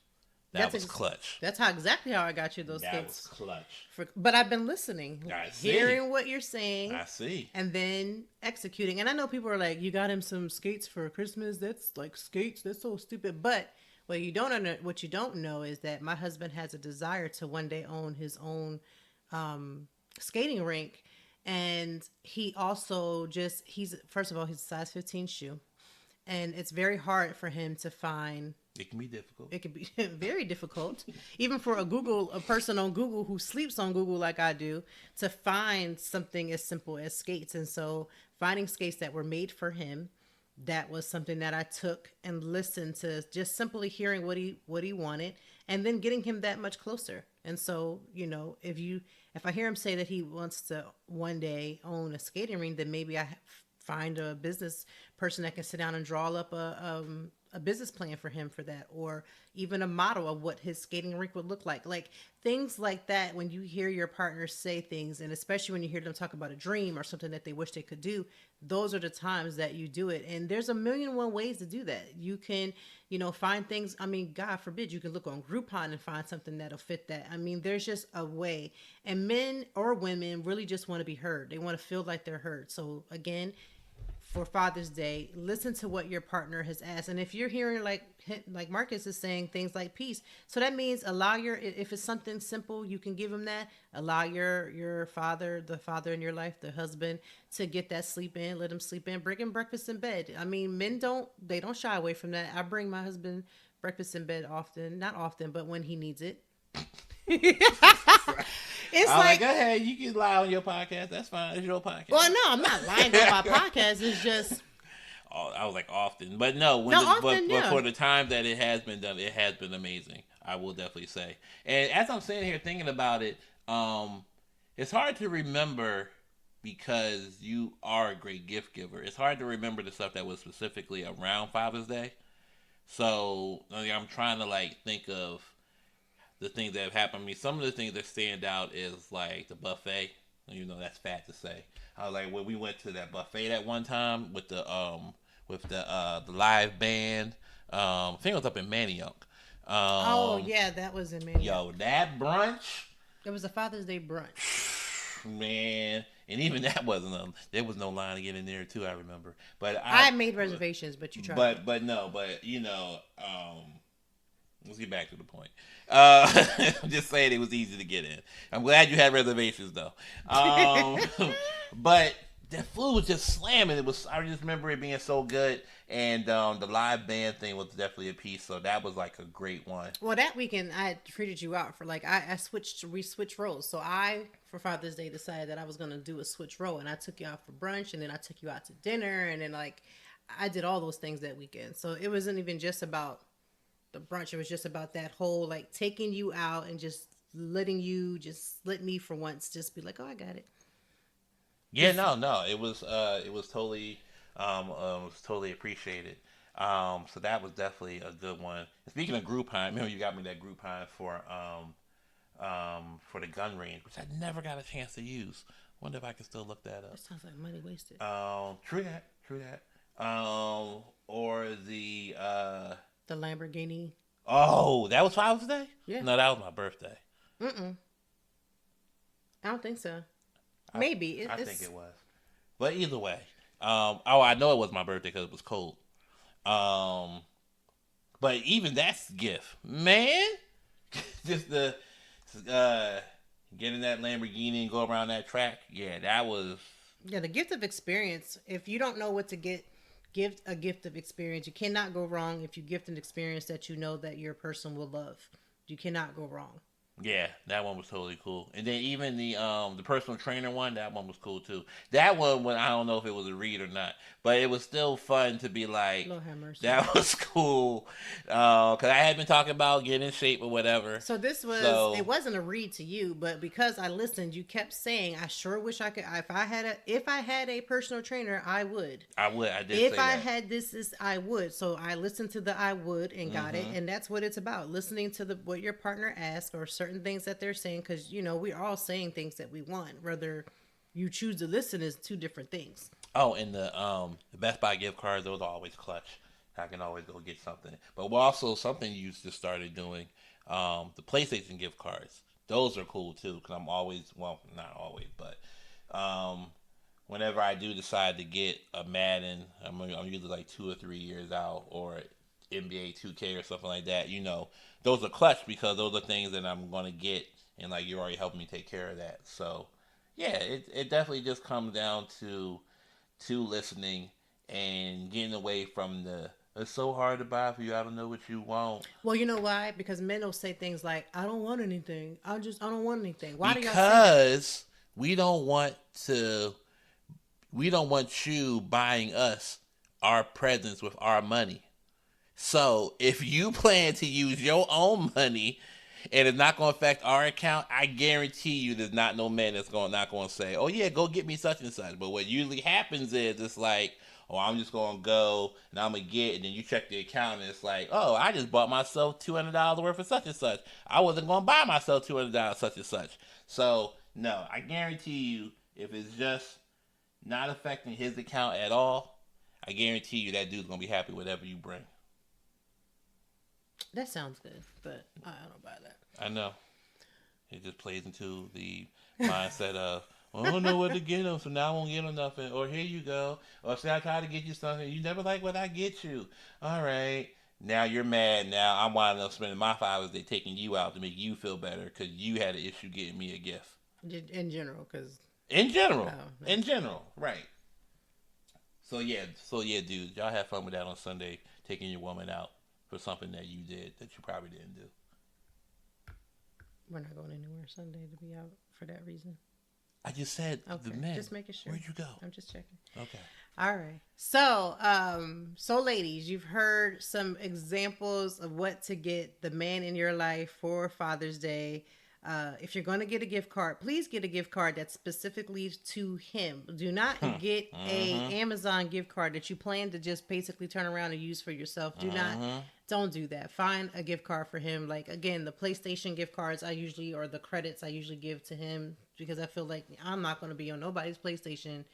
That was clutch. That's exactly how I got you those skates. That was clutch. But I've been listening, hearing what you're saying. I see. And then executing. And I know people are like, you got him some skates for Christmas? That's like skates. That's so stupid. But what you don't know is that my husband has a desire to one day own his own skating rink. And he also first of all, he's a size 15 shoe. And it's very hard for him to find. It can be difficult. It can be very difficult, even for a person on Google who sleeps on Google like I do, to find something as simple as skates. And so finding skates that were made for him, that was something that I took and listened to, just simply hearing what he wanted and then getting him that much closer. And so, if I hear him say that he wants to one day own a skating rink, then maybe I find a business person that can sit down and draw up a business plan for him for that, or even a model of what his skating rink would look like things like that. When you hear your partner say things, and especially when you hear them talk about a dream or something that they wish they could do, those are the times that you do it. And there's a million and one ways to do that. You can, find things. I mean, God forbid, you can look on Groupon and find something that'll fit that. I mean, there's just a way. And men or women really just want to be heard. They want to feel like they're heard. So again, for Father's Day, listen to what your partner has asked. And if you're hearing like Marques is saying things like peace, so that means if it's something simple, you can give him that. Allow your father, the father in your life, the husband, to get that sleep in. Let him sleep in. Bring him breakfast in bed. I mean, men don't shy away from that. I bring my husband breakfast in bed often, not often, but when he needs it. It's like, go ahead, you can lie on your podcast. That's fine. It's your podcast. Well, no, I'm not lying on my podcast. It's just. Oh, I was like often, but no. But for the time that it has been done, it has been amazing. I will definitely say. And as I'm sitting here thinking about it, it's hard to remember because you are a great gift giver. It's hard to remember the stuff that was specifically around Father's Day. So I'm trying to like think of the things that have happened to me. Some of the things that stand out is like the buffet. You know, that's fat to say. I was like when we went to that buffet that one time with the live band. I think it was up in Manayunk. Oh Um, yeah, that was in Manio. yo, that brunch, It was a Father's Day brunch. man, and even that wasn't there was no line to get in there too. I remember, I made reservations, but you tried. but no, but let's get back to the point. I'm just saying it was easy to get in. I'm glad you had reservations though. But the food was just slamming. I just remember it being so good, and the live band thing was definitely a piece. So that was like a great one. Well, that weekend I had treated you out for like we switched roles. So I for Father's Day decided that I was gonna do a switch role, and I took you out for brunch, and then I took you out to dinner, and then like I did all those things that weekend. So it wasn't even just about the brunch. It was just about that whole like taking you out and just letting you just let me for once just be like, oh, I got it. Yeah, no, it was totally appreciated. So that was definitely a good one. Speaking of Groupon, remember you got me that Groupon for the gun range, which I never got a chance to use. Wonder if I can still look that up. That sounds like money wasted. True that. Or The Lamborghini. oh, that was Father's Day? Yeah. No, that was my birthday. Mm-mm. I don't think so. Maybe. I think it was. But either way, I know it was my birthday because it was cold. Um, but even that's a gift, man. Just the getting that Lamborghini and go around that track. Yeah, that was. Yeah, the gift of experience. If you don't know what to gift a gift of experience. You cannot go wrong if you gift an experience that you know that your person will love. You cannot go wrong. Yeah, that one was totally cool. And then even the personal trainer one, that one was cool too. That one, when I don't know if it was a read or not, but it was still fun to be like, Lord have mercy. that was cool. Because I had been talking about getting in shape or whatever. So this was, it wasn't a read to you, but because I listened, you kept saying, I sure wish I could, if I had a personal trainer, I would. I did If say I that. had this, I would. So I listened to the I would and got it. And that's what it's about. Listening to what your partner asks or certain things that they're saying. Because, we're all saying things that we want. Whether you choose to listen is two different things. Oh, and the Best Buy gift cards, those are always clutch. I can always go get something. But also something you just started doing, the PlayStation gift cards. Those are cool too. Because I'm always, well, not always, but whenever I do decide to get a Madden, I'm usually like 2 or 3 years out, or NBA 2K or something like that. Those are clutch because those are things that I'm going to get, and like you're already helping me take care of that. So yeah, it definitely just comes down to listening and getting away from it's so hard to buy for you. I don't know what you want. Well, you know why? Because men will say things like, I don't want anything. I don't want anything. Why do y'all say that? Because we don't want you buying us our presents with our money. So if you plan to use your own money and it's not going to affect our account, I guarantee you there's not no man that's not going to say, oh yeah, go get me such and such. But what usually happens is it's like, oh, I'm just going to go and I'm going to get, and then you check the account and it's like, oh, I just bought myself $200 worth of such and such. I wasn't going to buy myself $200 such and such. So no, I guarantee you if it's just not affecting his account at all, I guarantee you that dude's going to be happy with whatever you bring. That sounds good, but I don't buy that. I know. It just plays into the mindset of, well, I don't know what to get him, so now I won't get him nothing. Or here you go. Or say I try to get you something. You never like what I get you. All right. Now you're mad. Now I'm winding up spending my Father's Day taking you out to make you feel better because you had an issue getting me a gift. In general, because... In general. Oh, no. In general. Right. So yeah, dude. Y'all have fun with that on Sunday, taking your woman out for something that you did that you probably didn't do. We're not going anywhere Sunday to be out for that reason. I just said the men. Just making sure. Where'd you go? I'm just checking. Okay. All right. So ladies, you've heard some examples of what to get the man in your life for Father's Day. If you're going to get a gift card, please get a gift card that's specifically to him. Do not get a Amazon gift card that you plan to just basically turn around and use for yourself. Do not Don't do that. Find a gift card for him. Like, again, the PlayStation gift cards or the credits I usually give to him, because I feel like I'm not going to be on nobody's PlayStation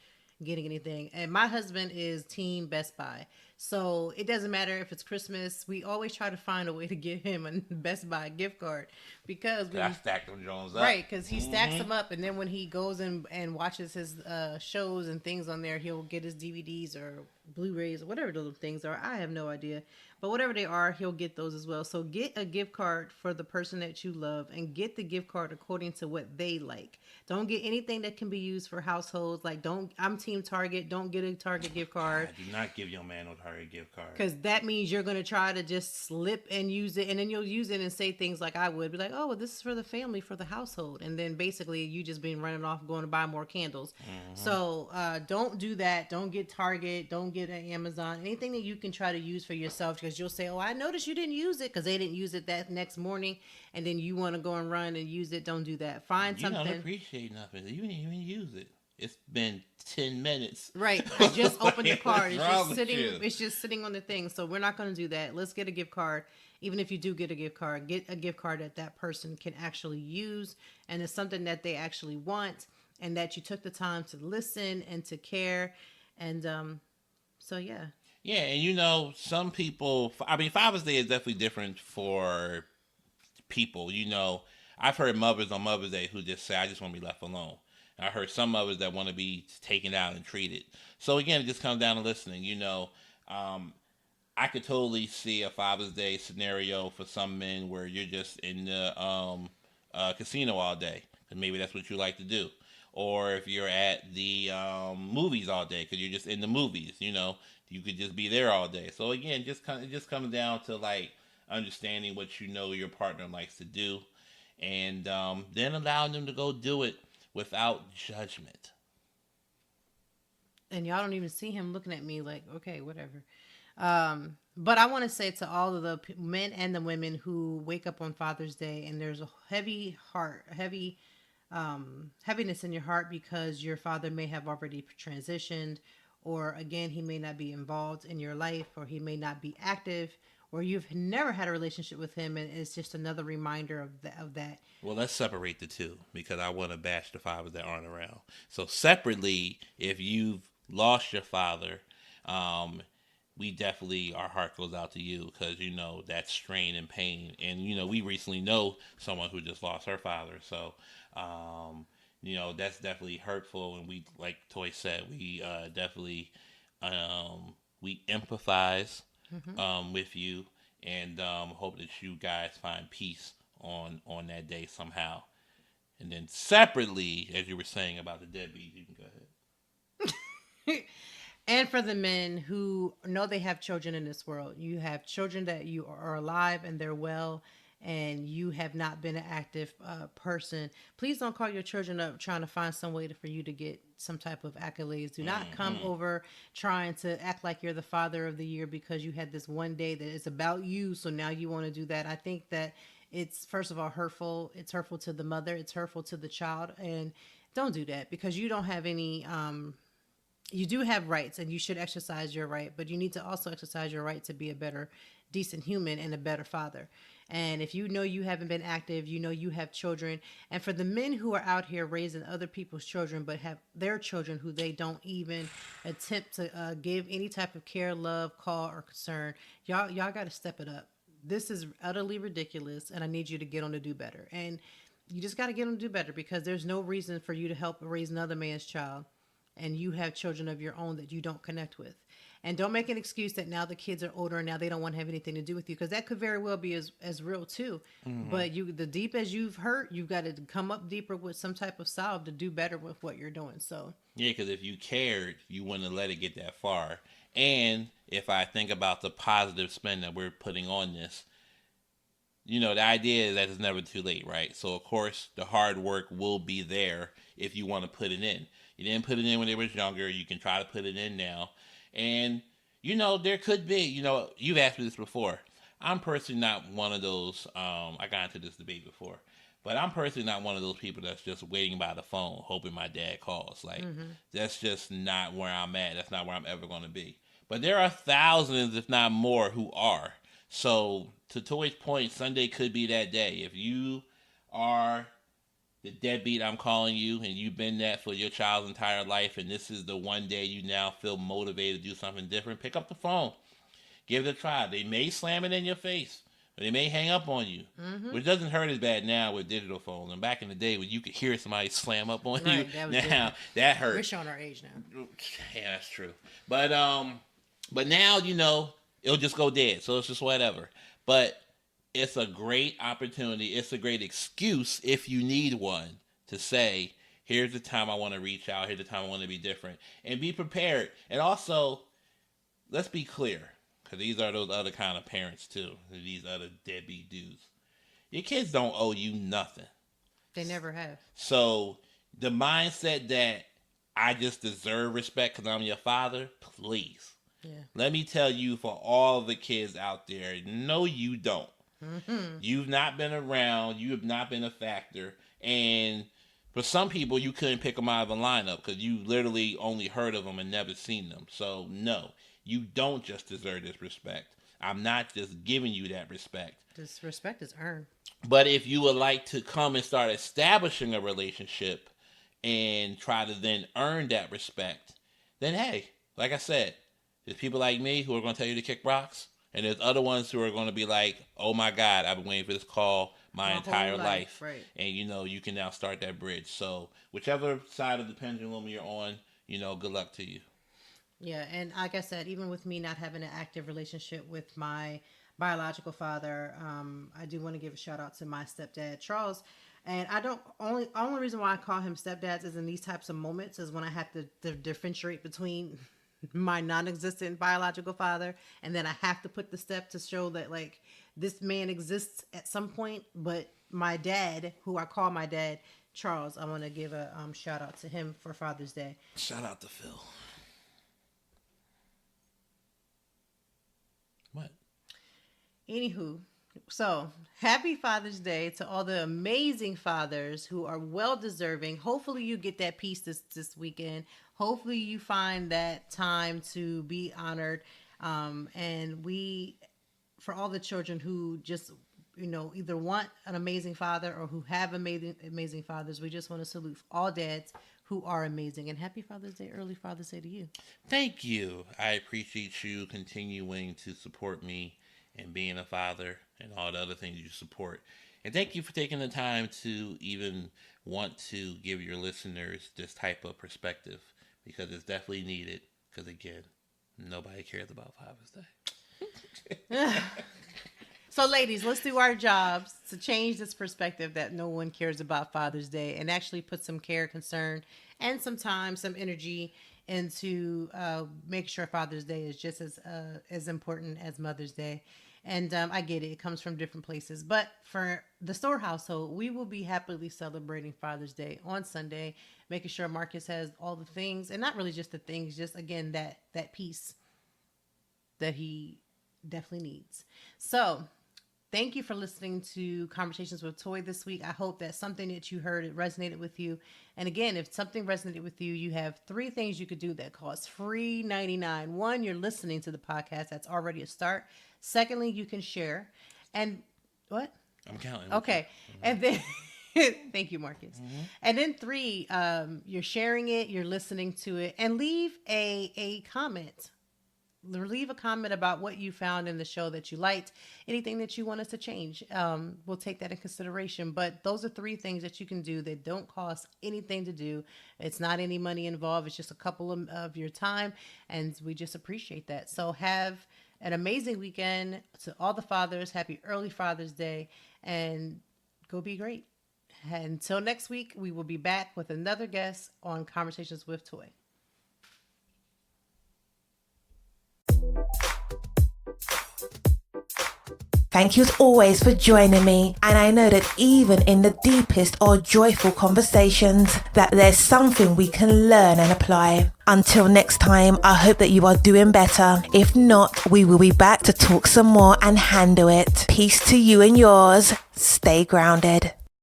getting anything. And my husband is Team Best Buy. So it doesn't matter if it's Christmas. We always try to find a way to give him a Best Buy gift card, because I stacked them Jones up. right, because he stacks them up, and then when he goes and watches his shows and things on there, he'll get his DVDs or Blu-rays or whatever those things are. I have no idea, but whatever they are, he'll get those as well. So get a gift card for the person that you love, and get the gift card according to what they like. Don't get anything that can be used for households. Like, I'm Team Target. Don't get a Target gift card. Do not give your man no Target gift card, because that means you're going to try to just slip and use it, and then you'll use it and say things like I would be like, oh, well, this is for the family, for the household, and then basically you just been running off going to buy more candles. So don't do that. Don't get Target. Don't get an Amazon. Anything that you can try to use for yourself, because you'll say, oh, I noticed you didn't use it, because they didn't use it that next morning, and then you want to go and run and use it. Don't do that. Find something. You don't appreciate nothing. You didn't even use it. It's been 10 minutes. Right. I just opened the card. It's It's just sitting on the thing. So we're not going to do that. Let's get a gift card. Even if you do get a gift card, get a gift card that person can actually use, and it's something that they actually want, and that you took the time to listen and to care. And so, yeah. Yeah, and some people, Father's Day is definitely different for people. I've heard mothers on Mother's Day who just say, I just want to be left alone. I heard some mothers that want to be taken out and treated. So again, it just comes down to listening. I could totally see a Father's Day scenario for some men where you're just in the casino all day, and maybe that's what you like to do. Or if you're at the movies all day, because you're just in the movies, you could just be there all day. So again, it just comes down to like understanding what your partner likes to do, and then allowing them to go do it without judgment. And y'all don't even see him looking at me like, okay, whatever. But I want to say to all of the men and the women who wake up on Father's Day and there's a heaviness in your heart because your father may have already transitioned, or again, he may not be involved in your life, or he may not be active, or you've never had a relationship with him, and it's just another reminder of that. Well, let's separate the two, because I want to bash the fathers that aren't around. So separately, if you've lost your father, we definitely, our heart goes out to you, because that strain and pain. And we recently know someone who just lost her father, so that's definitely hurtful. And we, like Toy said, we definitely we empathize with you, and hope that you guys find peace on that day somehow. And then separately, as you were saying about the deadbeat, you can go ahead. And for the men who know they have children in this world, you have children that you are alive and they're well, and you have not been an active person. Please don't call your children up trying to find some way for you to get some type of accolades. Do not come over trying to act like you're the father of the year because you had this one day that is about you, so now you want to do that. I think that it's, first of all, hurtful. It's hurtful to the mother. It's hurtful to the child. And don't do that, because you don't have any... you do have rights, and you should exercise your right, but you need to also exercise your right to be a better, decent human and a better father. And if you know you haven't been active, you have children. And for the men who are out here raising other people's children, but have their children who they don't even attempt to give any type of care, love, call, or concern, y'all got to step it up. This is utterly ridiculous, and I need you to get on to do better. And you just got to get on to do better, because there's no reason for you to help raise another man's child, and you have children of your own that you don't connect with. And don't make an excuse that now the kids are older and now they don't want to have anything to do with you, because that could very well be as real too. But the deep as you've hurt, you've got to come up deeper with some type of salve to do better with what you're doing. So yeah, because if you cared, you wouldn't have let it get that far. And if I think about the positive spin that we're putting on this, the idea is that it's never too late, right? So of course the hard work will be there if you want to put it in. You didn't put it in when they was younger. You can try to put it in now. And, there could be, you've asked me this before. I'm personally not one of those, I got into this debate before, but I'm personally not one of those people that's just waiting by the phone, hoping my dad calls. That's just not where I'm at. That's not where I'm ever going to be. But there are thousands, if not more, who are. So to Toy's point, Sunday could be that day. If you are the deadbeat I'm calling you, and you've been that for your child's entire life, and this is the one day you now feel motivated to do something different, pick up the phone. Give it a try. They may slam it in your face, or they may hang up on you, which doesn't hurt as bad now with digital phones. And back in the day when you could hear somebody slam up on you, now that hurt. We're showing our age now. Yeah, that's true. But now, it'll just go dead. So it's just whatever. But it's a great opportunity. It's a great excuse, if you need one, to say, here's the time I want to reach out. Here's the time I want to be different. And be prepared. And also, let's be clear, because these are those other kind of parents too. These other deadbeat dudes. Your kids don't owe you nothing. They never have. So the mindset that I just deserve respect because I'm your father, please. Yeah. Let me tell you, for all the kids out there, no, you don't. You've not been around. You have not been a factor. And for some people, you couldn't pick them out of a lineup because you literally only heard of them and never seen them. So, no, you don't just deserve this respect. I'm not just giving you that respect. This respect is earned. But if you would like to come and start establishing a relationship and try to then earn that respect, then hey, like I said, there's people like me who are going to tell you to kick rocks. And there's other ones who are going to be like, oh my God, I've been waiting for this call my entire life. Right. And, you can now start that bridge. So whichever side of the pendulum you're on, good luck to you. Yeah. And like I said, even with me not having an active relationship with my biological father, I do want to give a shout out to my stepdad, Charles. And only reason why I call him stepdads is in these types of moments is when I have to differentiate between my non-existent biological father, and then I have to put the step to show that like this man exists at some point. But my dad, who I call my dad, Charles, I want to give a shout out to him for Father's Day. Shout out to Phil. What? Anywho, so happy Father's Day to all the amazing fathers who are well deserving. Hopefully you get that peace this weekend. Hopefully you find that time to be honored. And for all the children who just, either want an amazing father or who have amazing fathers, we just want to salute all dads who are amazing. And happy Father's Day, early Father's Day to you. Thank you. I appreciate you continuing to support me and being a father and all the other things you support. And thank you for taking the time to even want to give your listeners this type of perspective, because it's definitely needed. Because again, nobody cares about Father's Day. So ladies, let's do our jobs to change this perspective that no one cares about Father's Day, and actually put some care, concern, and some time, some energy into making sure Father's Day is just as important as Mother's Day. And I get it. It comes from different places. But for the Store household, we will be happily celebrating Father's Day on Sunday, making sure Marques has all the things, and not really just the things, just, again, that piece that he definitely needs. So thank you for listening to Conversations with Toy this week. I hope that something that you heard, it resonated with you. And again, if something resonated with you, you have 3 things you could do that cost free $99. 1, you're listening to the podcast. That's already a start. Secondly, you can share. And what? I'm counting. Okay. And then, thank you, Marques. And then 3, you're sharing it, you're listening to it, and leave a comment. Leave a comment about what you found in the show that you liked, anything that you want us to change. We'll take that in consideration. But those are 3 things that you can do that don't cost anything to do. It's not any money involved. It's just a couple of your time. And we just appreciate that. So have an amazing weekend. To all the fathers, happy early Father's Day, and go be great. Until next week, we will be back with another guest on Conversations with Toy. Thank you as always for joining me, and I know that even in the deepest or joyful conversations that there's something we can learn and apply. Until next time, I hope that you are doing better. If not, we will be back to talk some more and handle it. Peace to you and yours. Stay grounded.